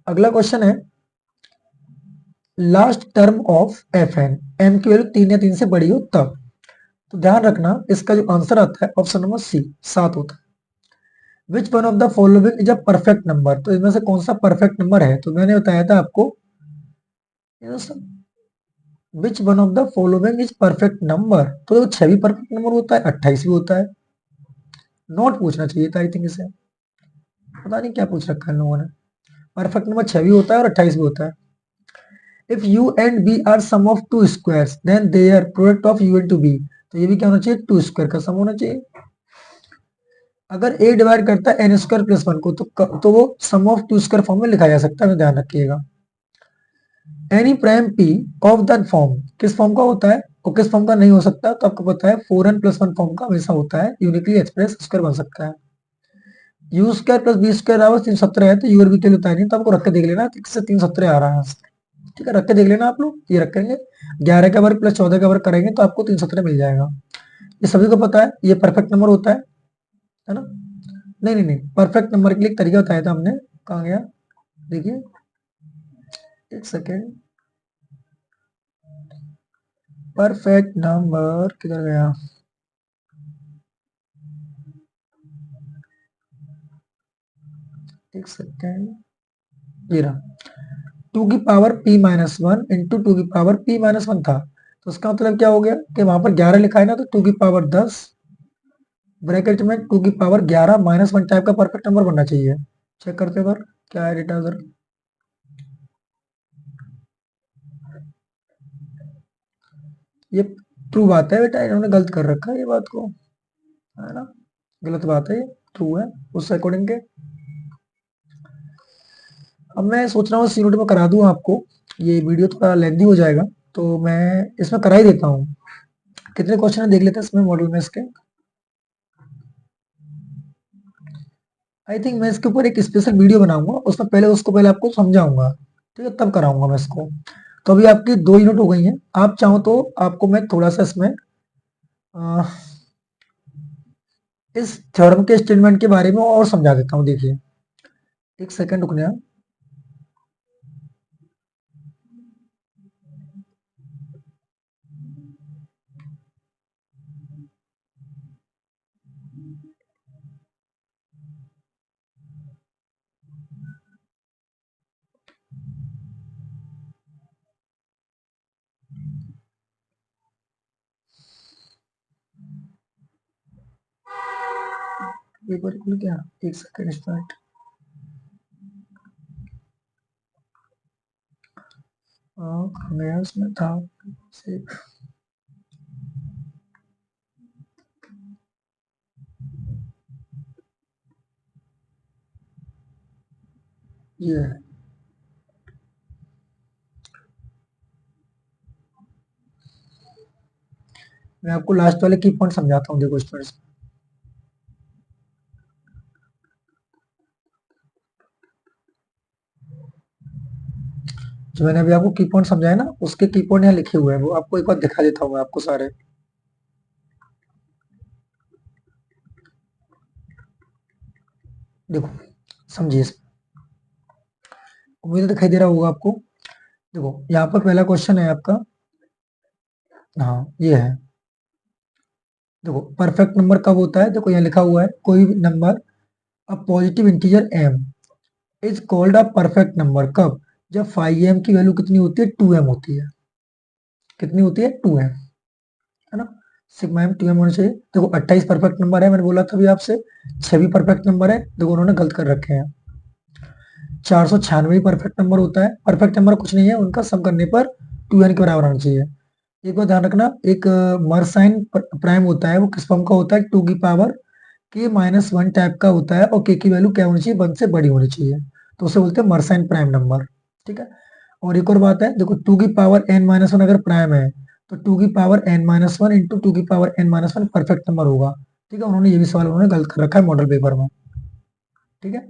A: अगला क्वेश्चन है last term of f n, m की वैल्यू 3 या 3 से बड़ी हो तब। तो ध्यान रखना इसका जो आंसर आता है ऑप्शन नंबर सी 7 होता है। Which one of the following is a perfect number, तो इनमें से कौन सा परफेक्ट नंबर है, तो मैंने बताया था आपको विच one of the following is perfect number, तो 6 भी परफेक्ट नंबर होता है, 28 भी होता है। नॉट पूछना चाहिए था आई थिंक इसे, पता नहीं क्या पूछ रखा है इन लोगों ने। परफेक्ट नंबर 6 भी होता है और 28 भी होता है। If u and b are sum of two squares then their product of u into b, तो ये भी क्या होना चाहिए, टू स्क्वायर का सम होना चाहिए। अगर a डिवाइड करता है n स्क्वायर प्लस 1 को, तो वो सम ऑफ टू स्क्वायर फॉर्म में लिखा जा सकता है, ध्यान रखिएगा। Any prime p of the form, किस फॉर्म का होता है और किस फॉर्म का नहीं हो सकता, तो आपको पता है 4n प्लस 1 फॉर्म का हमेशा होता है, यूनिकली एक्सप्रेस स्क्वायर बन सकता है। U square plus b square बराबर 317 है, तो यू और बी के लिए होता है नहीं, तो आपको रख के देख लेना किससे 317 आ रहा है। ठीक है, रख के देख लेना आप लोग, ये रखेंगे 11 का वर्ग प्लस 14 का वर्ग करेंगे तो आपको 317 मिल जाएगा। ये सभी को पता है ये परफेक्ट नंबर होता है ना। नहीं नहीं नहीं, परफेक्ट नंबर के लिए एक तरीका बताया था हमने, कहाँ गया देखिए, एक सेकेंड, परफेक्ट नंबर किधर गया, एक सेकेंड, ये रहा। 2 की power p minus one into 2 की पावर p माइनस वन था, तो उसका मतलब क्या हो गया कि वहां पर 11 लिखा है ना, तो 2 की पावर 10 ब्रैकेट में 2 की पावर 11 माइनस वन टाइप का परफेक्ट नंबर बनना चाहिए। चेक करते हैं पर क्या है डेटा उधर। ये ट्रू बात है बेटा, इन्होंने गलत कर रखा है ये बात को, है ना, गलत बात है, ये ट्रू है उस अकॉर्डिंग के। अब मैं सोच रहा हूँ इस यूनिट में करा दूं आपको, ये वीडियो थोड़ा लेंदी हो जाएगा, तो मैं इसमें करा ही देता हूँ। कितने क्वेश्चन देख लेते हैं इसमें मॉडल में इसके। आई थिंक मैं इसके ऊपर एक स्पेशल वीडियो बनाऊंगा, उसमें पहले उसको पहले आपको समझाऊंगा, ठीक है, तब कराऊंगा मैं इसको। तो अभी आपकी 2 यूनिट हो गई हैं, आप चाहो तो आपको मैं थोड़ा सा इसमें इस थ्योरम के स्टेटमेंट के बारे में और समझा देता हूँ। देखिए एक सेकंड रुकना, पेपर खुल गया, एक सेकंड स्टार्ट। मैं उसमें था से, ये है, मैं आपको लास्ट वाले की पॉइंट समझाता हूँ, देखो स्टूडेंट्स। जो मैंने अभी आपको की पॉइंट समझाया ना, उसके की पॉइंट यहाँ लिखे हुए हैं, वो आपको एक बार दिखा देता हूँ मैं आपको सारे। देखो समझिए, उम्मीद दिखाई दे रहा होगा आपको। देखो यहाँ पर पहला क्वेश्चन है आपका, हाँ ये है। देखो परफेक्ट नंबर कब होता है, देखो यहाँ लिखा हुआ है कोई भी number a positive integer m is called a perfect number कब, जब 5m की वैल्यू कितनी होती है, 2m होती है। कितनी होती है, 2m, है ना। सिग्मा m 2m होना चाहिए। देखो 28 परफेक्ट नंबर है, मैंने बोला था अभी आपसे। 6 भी परफेक्ट नंबर है, देखो उन्होंने गलत कर रखे हैं। 496 परफेक्ट नंबर होता है, परफेक्ट नंबर कुछ नहीं है, उनका सम करने पर 2n के बराबर होना चाहिए। एक बात ध्यान रखना, एक मर्साइन प्राइम होता है, वो किस फॉर्म का होता है, 2 की पावर के माइनस वन टाइप का होता है, और के की वैल्यू क्या होनी चाहिए, 1 से बड़ी होनी चाहिए, तो उसे बोलते हैं मर्साइन प्राइम नंबर। ठीक है, और एक और बात है, देखो 2 की पावर n माइनस वन अगर प्राइम है, तो 2 की power n minus one into 2 की power n minus one perfect number होगा। ठीक है, उन्होंने ये भी सवाल उन्होंने गलत कर रखा है मॉडल पेपर में। ठीक है,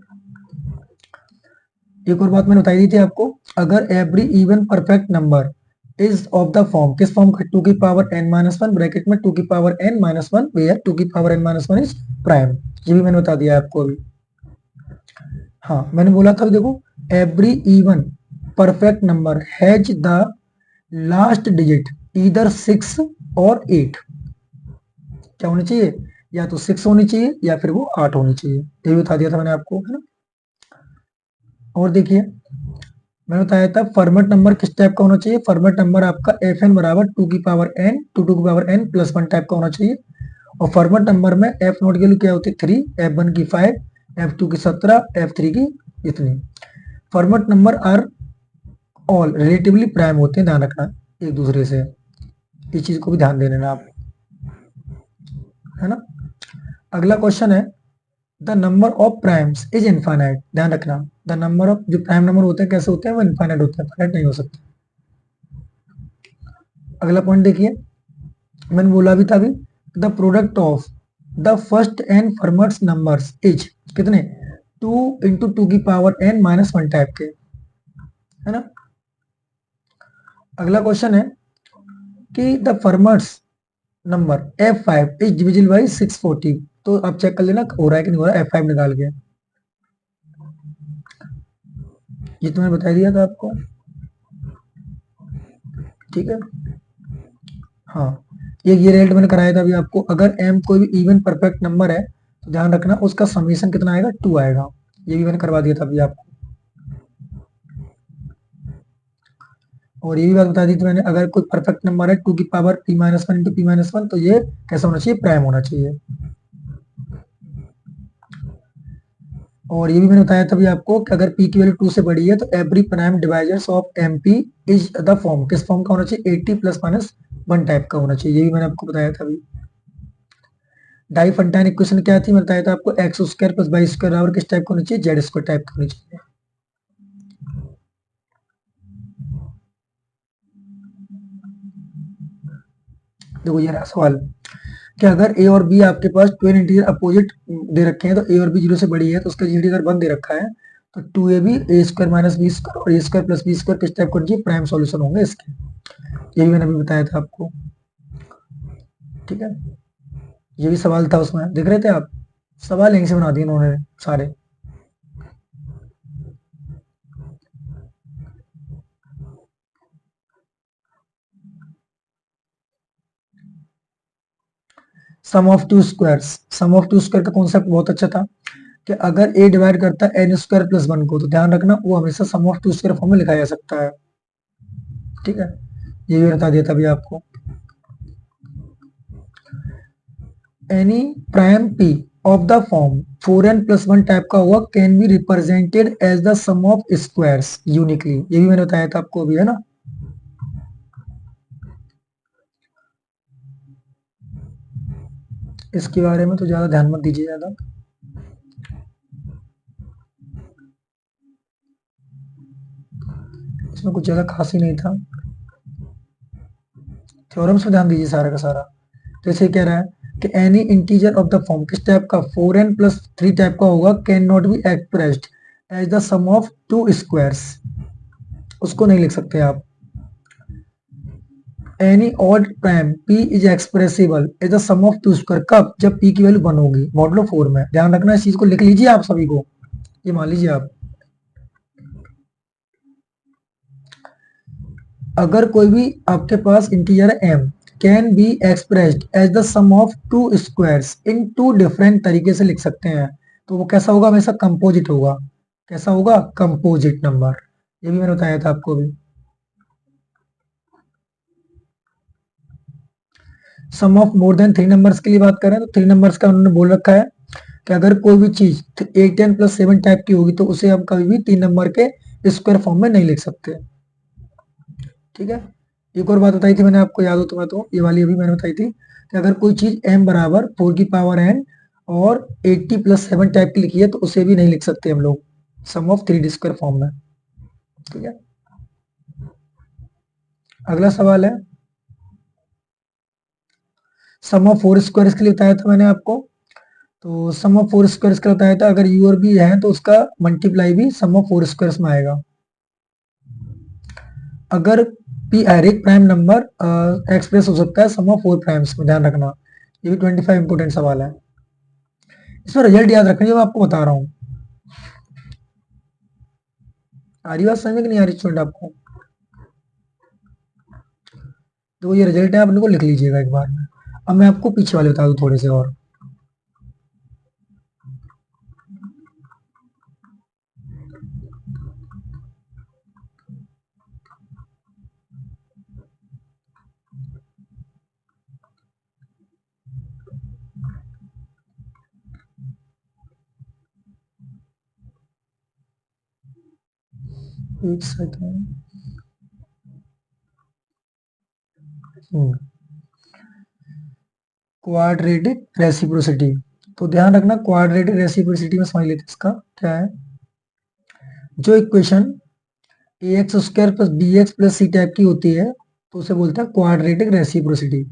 A: एक और बात मैंने बताई दी थी आपको, अगर every even perfect number is of the form, किस फॉर्म का, टू की power n minus one bracket में टू की power n minus one, where two की power n minus one is prime, ये भी मैंने बता दिया आपको अभी। हाँ मैंने बोला था, देखो every even perfect number has the last digit either 6 और 8, क्या होनी चाहिए, या तो 6 होनी चाहिए या फिर वो 8 होनी चाहिए, ये भी बता दिया था मैंने आपको, है ना। और देखिए मैंने बताया था फॉर्मेट नंबर किस टाइप का होना चाहिए, फॉर्मेट नंबर आपका एफ एन बराबर टू की पावर एन टू की power n plus one type का होना चाहिए। और फॉर्मेट नंबर में एफ नोट की वैल्यू क्या होती है 3, एफ वन की 5, एफ टू की 17, एफ थ्री की इतनी। Fermat number are all relatively prime होते हैं, ध्यान रखना एक दूसरे से, इस चीज को भी ध्यान दे लेना आप, है ना। अगला क्वेश्चन है the number of primes is infinite, ध्यान रखना द नंबर ऑफ, जो प्राइम नंबर होते हैं कैसे होते हैं, वो इनफाइनाइट होते हैं, फाइनाइट नहीं हो सकते। अगला पॉइंट देखिए, मैंने बोला भी था अभी, the product of the first n Fermat's numbers is कितने, 2 इंटू टू की power n minus one type के, है ना। अगला क्वेश्चन है कि the Fermat's number f5 is divisible by 640, तो आप चेक कर लेना हो रहा है कि नहीं हो रहा है, f5 निकाल के, ये तो मैंने बता दिया था आपको, ठीक है। हाँ ये रिजल्ट मैंने कराया था अभी आपको, अगर m कोई भी इवन परफेक्ट नंबर है तो ध्यान रखना उसका समीशन कितना आएगा, 2 आएगा, ये भी मैंने करवा दिया था अभी आपको। और ये भी बात बता दी थी मैंने, अगर कोई परफेक्ट नंबर है टू की power p minus one into P minus one, तो ये कैसा होना चाहिए, प्राइम होना चाहिए। और ये भी मैंने बताया था अभी आपको कि अगर p की वैल्यू 2 से बड़ी है तो every prime divisors of mp is the form, किस फॉर्म का होना चाहिए, 80 प्लस माइनस वन टाइप का होना चाहिए, ये भी मैंने आपको बताया था अभी। डाइफंटाइन इक्वेशन क्या थी, मैं बताया था आपको, x square plus y square बराबर किस टाइप का होना चाहिए, जेड स्क्वायर टाइप का होना चाहिए। देखो ये रहा सवाल कि अगर ए और बी आपके पास ट्वेन इंटीजर अपोजिट दे रखे हैं, तो ए और बी जीरो से बड़ी है तो उसका जीडी अगर वन दे रखा है, तो two a b a square minus b square और a square plus b square किस टाइप का होना चाहिए, प्राइम सॉल्यूशन होंगे इसके, ये भी मैंने अभी बताया था आपको, ठीक है। ये भी सवाल था उसमें, देख रहे थे आप, सवाल यहीं से बना दिए उन्होंने सारे। Sum of two squares, sum of two square का कॉन्सेप्ट बहुत अच्छा था कि अगर ए डिवाइड करता है एन स्क्वायर प्लस वन को, तो ध्यान रखना वो हमेशा सम ऑफ टू स्क्वायर फॉर्म में लिखा जा सकता है, ठीक है। ये भी बता दिया था अभी आपको। Any prime p of the form 4n plus one type का हुआ can be represented as the sum of squares uniquely, ये भी मैंने बताया था आपको अभी, है ना। इसके बारे में तो ज्यादा ध्यान मत दीजिए, ज्यादा इसमें कुछ ज्यादा खास ही नहीं था, थ्योरम्स में ध्यान दीजिए सारा का सारा। तो इसे कह रहा है कि any integer of the form किस टाइप का, 4n प्लस थ्री टाइप का होगा, can not be expressed as the sum of two squares, उसको नहीं लिख सकते आप। Any odd prime p is expressible as the sum of two square, कब, जब p की वैल्यू वन होगी, मॉडुलो 4 में, ध्यान रखना इस चीज को लिख लीजिए आप सभी को, ये मान लीजिए आप। अगर कोई भी आपके पास इंटीजर है m, can be expressed as the sum of two squares in two different तरीके से लिख सकते हैं, तो वो कैसा होगा, हमेशा कंपोजिट होगा, कैसा होगा, कंपोजिट नंबर, ये भी मैंने बताया था आपको भी। Sum of more than three numbers के लिए बात करें तो थ्री नंबर्स का उन्होंने बोल रखा है कि अगर कोई भी चीज 8n प्लस 7 टाइप की होगी तो उसे हम कभी भी तीन नंबर के स्क्वायर फॉर्म में नहीं लिख सकते, ठीक है। एक और बात बताई थी मैंने आपको, याद हो तुम्हें तो, ये वाली अभी मैंने बताई थी कि अगर कोई चीज m बराबर 4 की पावर n और 80 प्लस 7 टाइप की लिखी है तो उसे भी नहीं लिख सकते हम लोग सम ऑफ थ्री स्क्वायर फॉर्म में, ठीक है। अगला सवाल है, सम ऑफ फोर स्क्वायर के लिए बताया था मैंने आपको, तो सम ऑफ फोर स्क्वायर्स का बताया था, अगर यू और बी है तो उसका मल्टीप्लाई भी सम ऑफ फोर स्क्वायर्स में आएगा। अगर पी हर एक प्राइम नंबर एक्सप्रेस हो सकता है सम ऑफ फोर प्राइम्स में, ध्यान रखना, ये भी 25 इंपोर्टेंट सवाल है। इसमें रिजल्ट याद रखना जो मैं आपको बता रहा हूँ। आ रही बात समझ में कि नहीं आ रही स्टूडेंट आपको? तो ये रिजल्ट है, आप इनको लिख लीजिएगा एक बार में। अब मैं आपको पीछे वाले बता दूं थोड़े से और। एक सेकंड। क्वाड्रेटिक रेसिप्रोसिटी, तो ध्यान रखना क्वाड्रेटिक रेसिप्रोसिटी में समझ लेते इसका क्या है। जो equation a x square plus b x plus c type की होती है तो उसे बोलते हैं क्वाड्रेटिक रेसिप्रोसिटी।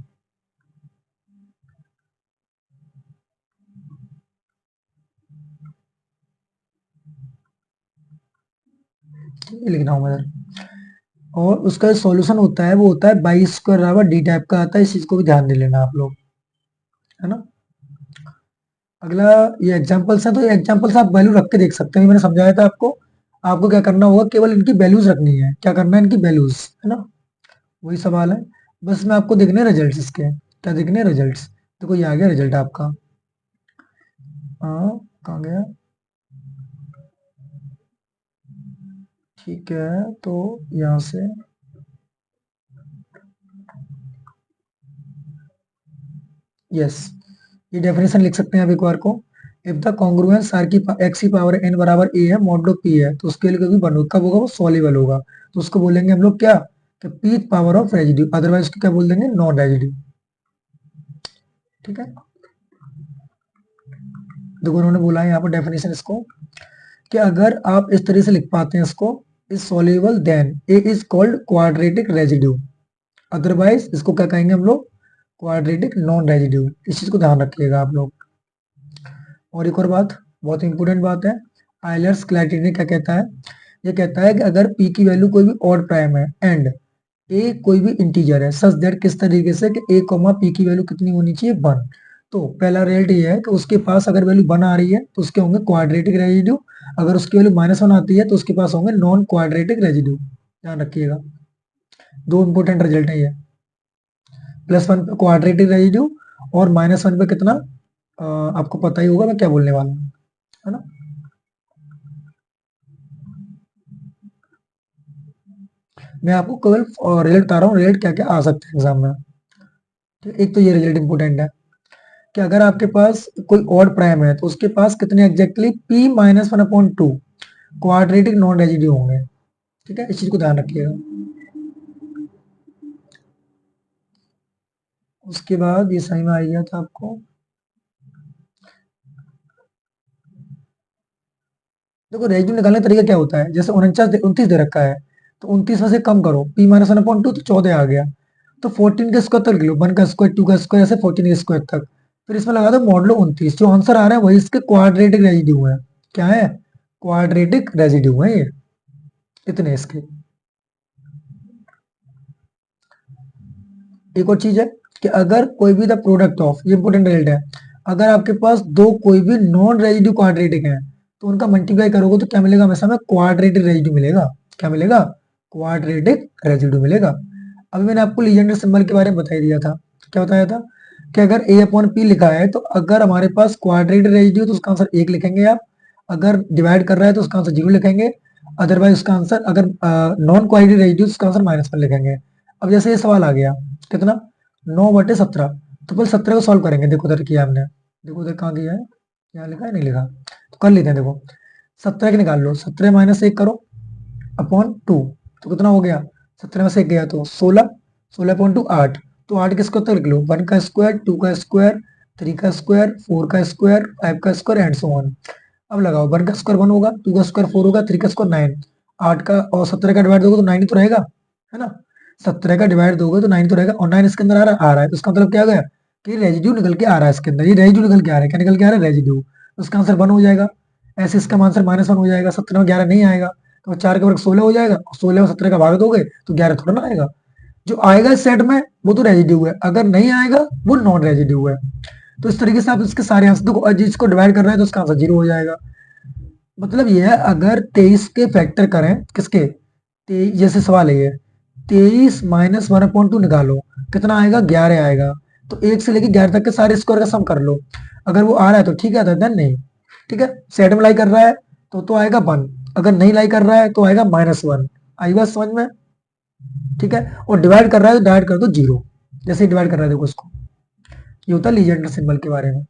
A: लिखना हूं मैं, और उसका सॉल्यूशन होता है वो होता है बाई स्क्वायर बराबर डी टाइप का आता है। इस चीज को भी ध्यान दे लेना आप लोग, है ना। अगला ये एग्जांपल्स है, तो ये एग्जांपल्स आप वैल्यू रख के देख सकते हैं, मैंने समझाया था आपको। आपको क्या करना होगा, केवल इनकी वैल्यूज रखनी है। क्या करना है, इनकी वैल्यूज, है ना, वही सवाल है। बस मैं आपको देखने रिजल्ट इसके, क्या देखने रिजल्ट। देखो ये आ गया रिजल्ट आपका। हाँ, कहाँ गया, ठीक है, तो यहाँ से यस, ये डेफिनेशन लिख सकते हैं आप एक बार को। इफ द कॉन्ग्रुएंस आर की एक्स की पावर एन बराबर ए है, मॉडलो पी है, तो उसके लिए कभी बनो कब होगा, वो सॉल्युबल होगा। तो उसको बोलेंगे हम लोग क्या, कि P power of residue, otherwise उसको क्या बोल देंगे, नॉन रेजिड्यू। ठीक है, देखो उन्होंने बोला है यहाँ पर डेफिनेशन इसको, कि अगर आप इस तरह से लिख पाते हैं इसको, is soluble then a is called quadratic residue, otherwise इसको क्या कहेंगे हम लोग, क्वाड्रेटिक नॉन रेजिड्यू। इस चीज को ध्यान रखिएगा आप लोग। और एक और बात, बहुत इंपॉर्टेंट बात है, आयलर्स क्राइटेरियन क्या कहता है, ये कहता है कि अगर p की वैल्यू कोई भी ऑड प्राइम है एंड a कोई भी इंटीजर है, सच दैट, किस तरीके से कि a कॉमा p की वैल्यू कितनी होनी चाहिए, 1। तो पहला रिजल्ट ये है कि उसके पास अगर वैल्यू 1 आ रही है तो उसके होंगे क्वाड्रेटिक रेजिड्यू, अगर उसकी वैल्यू -1 आती है तो उसके पास होंगे नॉन क्वाड्रेटिक रेजिड्यू। ध्यान रखिएगा, दो इंपॉर्टेंट रिजल्ट है ये। +1 पे क्वाड्रेटिक रेजिड्यू, और -1 पे कितना, आपको पता ही होगा मैं क्या बोलने वाला हूँ, है ना। मैं आपको केवल रिजल्ट बता रहा हूँ, रिजल्ट क्या क्या आ सकते हैं एग्जाम में। ठीक, एक तो ये रिजल्ट इंपॉर्टेंट है कि अगर आपके पास कोई ऑड प्राइम है तो उसके पास कितने exactly p-1/2 quadratic non residue होंगे। ठीक है, इस चीज को ध्यान रखिएगा। उसके बाद ये सही में आ गया था आपको। देखो रेजिड्यू निकालने का तरीका क्या होता है, जैसे 29 दे रखा है, तो 29 में से कम करो, p-1/2 तो 14 आ गया, तो 14 के स्क्वायर तक लो, 1 का स्क्वायर, 2 का स्क्वायर, ऐसे 14 के स्क्वायर तक। फिर इसमें लगा दो मॉडलो 29, जो आंसर आ रहा है वही इसके क्वाड्रेटिक रेजिड्यू है। क्या है, क्वाड्रेटिक रेजिड्यू है ये, इतने इसके। एक और चीज है कि अगर कोई भी द प्रोडक्ट ऑफ, ये इंपोर्टेंट रिजल्ट है, अगर आपके पास दो कोई भी नॉन रेजिड्यू क्वाड्रेटिक है तो उनका मल्टीप्लाई करोगे तो क्या मिलेगा, हमेशा में क्वाड्रेटिक रेजिड्यू मिलेगा। क्या मिलेगा, क्वाड्रेटिक रेजिड्यू मिलेगा। अभी मैंने आपको लीजेंडर सिंबल के बारे में बता ही दिया था। क्या बताया था, कि अगर ए अपॉन पी लिखा है तो अगर हमारे पास क्वाड्रेटिक रेजिड्यू तो उसका आंसर 1 लिखेंगे आप, अगर डिवाइड कर रहा है तो उसका आंसर 0 लिखेंगे, अदरवाइज उसका आंसर, अगर नॉन क्वाड्रेटिक रेजिड्यू उसका आंसर -1 लिखेंगे। अब जैसे ये सवाल आ गया कितना, 9/17, तो पहले 17 को सॉल्व करेंगे। देखो उधर किया हमने, देखो उधर कहाँ किया है, यहाँ लिखा है नहीं लिखा, तो कर लेते हैं। देखो 17 के निकाल लो, 17 - 1 करो अपॉन 2, तो कितना हो गया, 17 में से 1 गया तो 16, 16/2 8, तो 8 के स्क्वायर तक लिख लो, 1 का स्क्वायर, 2 का स्क्वायर, 3 का स्क्वायर, 4 का स्क्वायर, 5 का स्क्वायर एंड सो ऑन। अब लगाओ, 1 का स्क्वायर 1 होगा, 2 का स्क्वायर 4 होगा, 3 का स्क्वायर 9, 8 का और 17 का डिवाइड दोगे तो 9 ही तो रहेगा, है ना। 17 का डिवाइड दोगे तो 9 तो रहेगा, और 9 इसके अंदर आ रहा है, तो इसका मतलब क्या हो गया, कि रेजिड्यू निकल के आ रहा है इसके अंदर, ये रेजिड्यू निकल के आ रहा है, क्या निकल के आ रहा है? रेजिड्यू। तो इसका आंसर 1 हो जाएगा। ऐसे इसका आंसर -1 हो जाएगा। 17 में 11 नहीं आएगा, तो 4 का वर्ग 16 हो जाएगा, 16 में 17 का भाग दोगे तो 11 थोड़ा ना आएगा। जो आएगा इस सेट में वो तो रेजिड्यू है, अगर नहीं आएगा वो नॉन रेजिड्यू है। तो इस तरीके से आप इसके सारे आंसर देखो, जिसको डिवाइड कर रहे हैं तो उसका आंसर 0 हो जाएगा। मतलब ये है, अगर 23 के फैक्टर करें किसके, जैसे सवाल है ये, 23 माइनस 1/2 निकालो, कितना आएगा? 11 आएगा। तो 1 से लेके 11 तक के सारे स्क्वायर का सम कर लो, अगर वो आ रहा है तो ठीक है, अदर नहीं। ठीक है, सेट में लाई कर रहा है तो आएगा 1, अगर नहीं लाई कर रहा है तो आएगा -1। आई बात समझ में? ठीक है, और डिवाइड कर रहा है तो डिवाइड कर दो 0, जैसे डिवाइड कर रहा है देखो इसको। ये होता है लीजेंडर सिंबल के बारे में।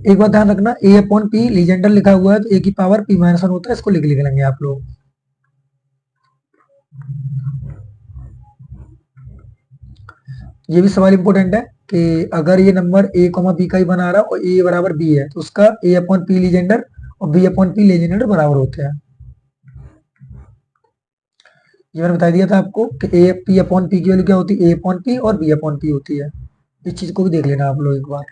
A: एक बात ध्यान रखना, a अपॉन पी लीजेंडर लिखा हुआ है तो a की पावर p-1 होता है, इसको लिख लेंगे आप लोग। ये भी सवाल इंपॉर्टेंट है कि अगर ये नंबर a, b का ही बना रहा है और a बराबर b है तो उसका a अपॉन पी लीजेंडर और b अपॉन पी लीजेंडर बराबर होते हैं। ये मैंने बता दिया था आपको कि a p अपॉन p की वैल्यू क्या होती है, a अपॉन p और b अपॉन p होती है। इस चीज को भी देख लेना आप लोग एक बार।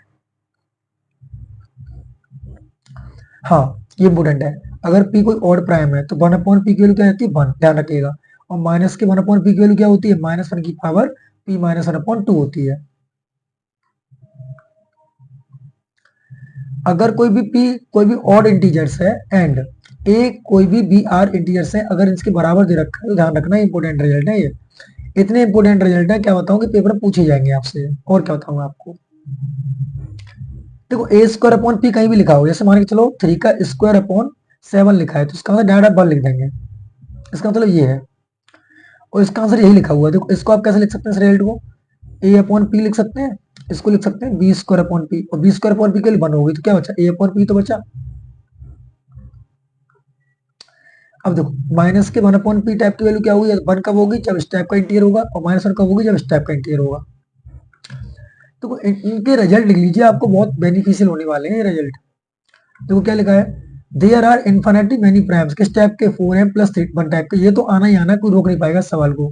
A: हाँ, ये इंपॉर्टेंट है, अगर p कोई ऑड प्राइम है तो 1 अपॉन p की वैल्यू क्या होती है? 1, ध्यान रखिएगा। और माइनस के 1 अपॉन p की वैल्यू क्या होती है? -1 की पावर p-1/2 होती है। अगर कोई भी ऑड इंटीजर्स है एंड a कोई भी b r इंटीजर्स है, अगर इसके बराबर दे रखा है तो ध्यान रखना, इंपॉर्टेंट रिजल्ट है ये। इतने इंपॉर्टेंट रिजल्ट है, क्या बताऊं कि पेपर में पूछे जाएंगे आपसे, और क्या बताऊं आपको। देखो ए स्क्वायर अपॉन पी कहीं भी लिखा हो, जैसे मान के चलो 3 का स्क्वायर अपॉन 7 लिखा है तो इसका मतलब डायरेक्ट 1 लिख देंगे, इसका मतलब ये है। और इसका आंसर यही लिखा हुआ है, देखो इसको आप कैसे लिख सकते हैं इस रिजल्ट को, ए अपॉन पी लिख सकते हैं, इसको लिख सकते हैं बी स्क्वायर अपॉन पी, और बी स्क्वायर अपॉन पी के लिए 1 होगी तो क्या बचा? ए अपॉन पी तो बचा। अब देखो माइनस के 1 अपॉन पी टाइप की वैल्यू क्या होगी? 1 कब होगी? जब इस टाइप का इंटीजर होगा, और -1 कब होगी? जब इस टाइप का इंटीजर होगा। तो इनके रिजल्ट लिख लीजिए, आपको बहुत बेनिफिशियल होने वाले हैं ये रिजल्ट। देखो क्या लिखा है, there are infinity many primes, किस टाइप के? 4m प्लस 1 टाइप के। ये तो आना ही आना, कोई रोक नहीं पाएगा इस सवाल को,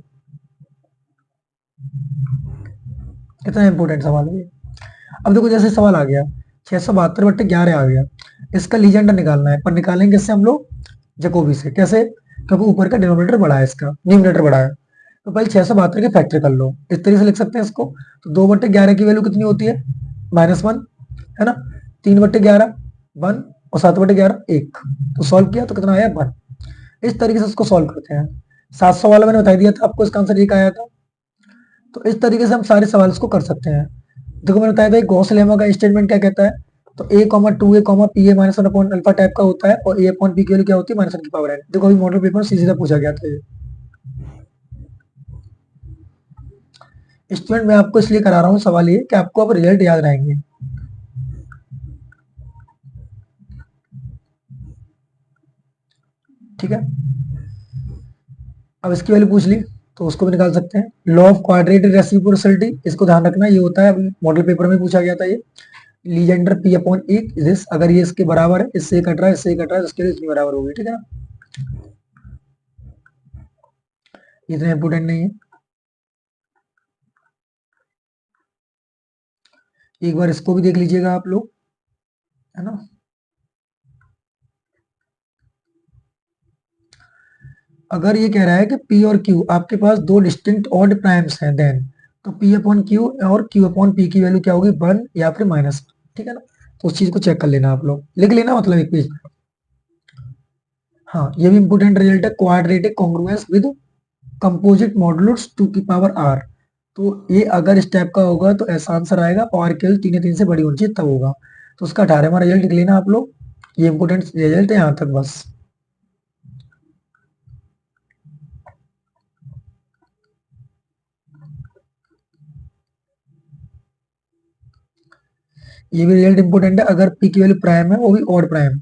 A: कितना इंपॉर्टेंट सवाल है ये। अब देखो जैसे सवाल आ गया 672/11 आ गया, इसका लीजेंडर निकालना है, पर निकालेंगे इससे हम लोग जकोबी से। कैसे? क्योंकि ऊपर का डिनोमिनेटर बड़ा है, इसका न्यूमरेटर बड़ा है, तो पहले 672 के फैक्टर कर लो, इस तरीके से लिख सकते हैं इसको। तो 2/11 की वैल्यू कितनी होती है? -1 है ना, 3/11 1, और 7/11 1। तो सॉल्व किया तो कितना आया? 1। इस तरीके से इसको सॉल्व करते हैं। 700 वाला मैंने बता दिया था आपको, इसका आंसर 1 आया था। तो इस तरीके से हम सारे सवाल को कर सकते हैं। देखो मैंने बताया था गॉस लेमा का स्टेटमेंट क्या कहता है, तो a, 2a, pa -1 upon alpha type का होता है, और a अपॉन p की वैल्यू क्या होती है? -1 की पावर n। देखो अभी मॉडल पेपर में सीधा पूछा गया था ये। स्टूडेंट मैं आपको इसलिए करा रहा हूँ सवाल ये कि आपको अब रिजल्ट याद रहेंगे। ठीक है, अब इसकी वैल्यू पूछ ली तो उसको भी निकाल सकते हैं। लॉ ऑफ क्वाड्रेटिक रेसिप्रोसिटी, इसको ध्यान रखना, ये होता है मॉडल पेपर में पूछा गया था ये। लीजेंडर पी अपॉन ए, अगर ये इसके बराबर है, इससे कट रहा है, इससे कट रहा है, तो इसके लिए इसकी बराबर होगी। ठीक है ना, इतना इंपोर्टेंट नहीं है। एक बार इसको भी देख लीजिएगा आप लोग, है ना। अगर ये कह रहा है कि P और Q आपके पास दो डिस्टिंक्ट ऑड प्राइम्स हैं, देन तो P अपॉन Q और Q अपॉन P की वैल्यू क्या होगी? 1 या फिर -1। ठीक है ना, तो उस चीज को चेक कर लेना आप लोग, लिख लेना मतलब एक पेज। हाँ, ये भी इंपोर्टेंट रिजल्ट है, quadratic congruence with composite modulus 2 की पावर r। तो ये अगर इस टाइप का होगा तो ऐसा आंसर आएगा, पावर केवल 3 या 3 से बड़ी होनी चाहिए तब होगा। तो उसका 18वां रिजल्ट लिख लेना आप लोग, ये इंपोर्टेंट रिजल्ट है यहाँ तक बस। ये भी रिजल्ट इंपॉर्टेंट है, अगर पी की वैल्यू प्राइम है वो भी ऑड प्राइम,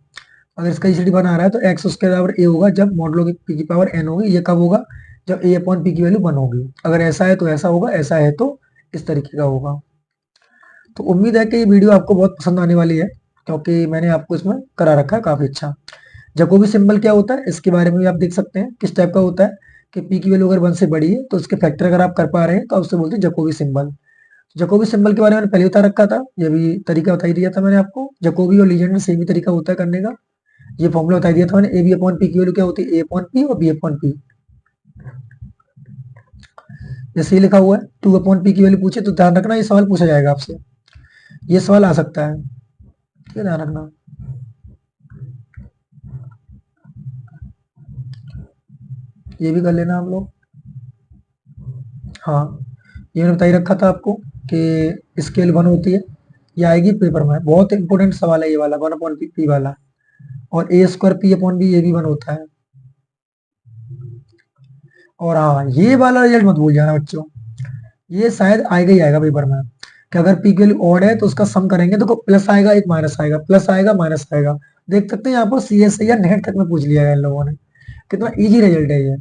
A: अगर इसका जीसीडी बना रहा है तो एक्स उसके बराबर ए होगा जब मॉडलो की पी की पावर एन होगी। ये कब होगा? जब ए अपॉन पी की वैल्यू 1 होगी। अगर ऐसा है तो ऐसा होगा, ऐसा है तो इस तरीके का होगा। तो उम्मीद है कि ये वीडियो आपको बहुत पसंद आने वाली है, क्योंकि मैंने आपको इसमें करा रखा है काफी अच्छा। जकोबी सिंबल क्या होता है इसके बारे में भी आप देख सकते हैं, किस टाइप का होता है कि पी की वैल्यू अगर 1 से बड़ी है तो उसके फैक्टर अगर आप कर पा रहे हैं तो उससे बोलते हैं जकोबी सिंबल। जकोबी सिंबल के बारे में मैंने पहले बता रखा था, ये भी तरीका बता ही दिया था मैंने आपको। जकोबी और लीजेंड में सेम ही तरीका होता है करने का। ये फॉर्मूला बता दिया था मैंने, ए बी अपॉन पी की वैल्यू क्या होती है, ए अपॉन पी और बी अपॉन पी। जैसे ये लिखा हुआ है 2 अपॉन पी की वैल्यू पूछे तो ध्यान रखना ये सवाल पूछा जाएगा आपसे, ये सवाल आ सकता है, ठीक है, ध्यान रखना। ये भी कर लेना आप लोग। हाँ, ये मैंने बता ही रखा था आपको कि स्केल 1 होती है, ये आएगी पेपर में, बहुत इंपॉर्टेंट सवाल है ये वाला, 1 अपॉन पी वाला। और a square P upon B ये भी 1 होता है। और हाँ, ये वाला रिजल्ट मत भूल जाना बच्चों, ये शायद आएगा ही आएगा पेपर में, कि अगर पी की वैल्यू ऑड है तो उसका सम करेंगे तो प्लस आएगा, एक माइनस आएगा, प्लस आएगा माइनस आएगा। देख सकते हैं यहाँ पर सी एस या नेट तक में पूछ लिया है इन लोगों ने, कितना इजी रिजल्ट है ये,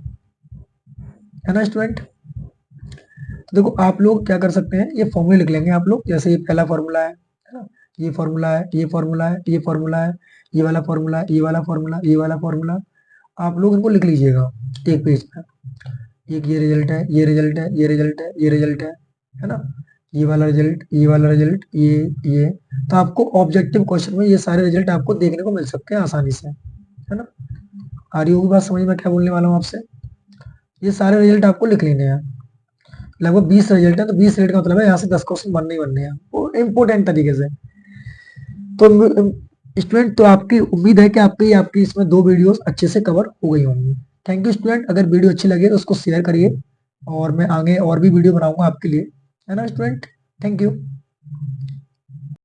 A: है ना स्टूडेंट। तो देखो आप लोग क्या कर सकते हैं, ये फॉर्मूले लिख लेंगे आप लोग, जैसे ये पहला फॉर्मूला है ना, ये फॉर्मूला है, ये फॉर्मूला है, ये फॉर्मूला है, ये वाला फॉर्मूला है, ये वाला फॉर्मूला, ये वाला फॉर्मूला, आप लोग इनको लिख लीजिएगा एक पेज पे। एक ये रिजल्ट है, ये रिजल्ट है, ये रिजल्ट है, ये रिजल्ट है ना, ये वाला रिजल्ट, ये वाला रिजल्ट, ये। तो आपको ऑब्जेक्टिव क्वेश्चन में ये सारे रिजल्ट आपको देखने को मिल सकते हैं आसानी से, है ना। आ रही होगी बात समझ में क्या बोलने वाला हूँ आपसे। ये सारे रिजल्ट आपको लिख लेने हैं, लगभग 20 रिजल्ट है, तो 20 रिजल्ट का मतलब है यहाँ से 10 क्वेश्चन बनने ही बनने हैं, वो इम्पोर्टेंट तरीके से। तो स्टूडेंट, तो आपकी उम्मीद है कि आपकी इसमें 2 वीडियोस अच्छे से कवर हो गई होंगी। थैंक यू स्टूडेंट, अगर वीडियो अच्छी लगे तो उसको शेयर करिए, और मैं आगे और भी वीडियो बनाऊंगा आपके लिए, है ना स्टूडेंट। Thank you.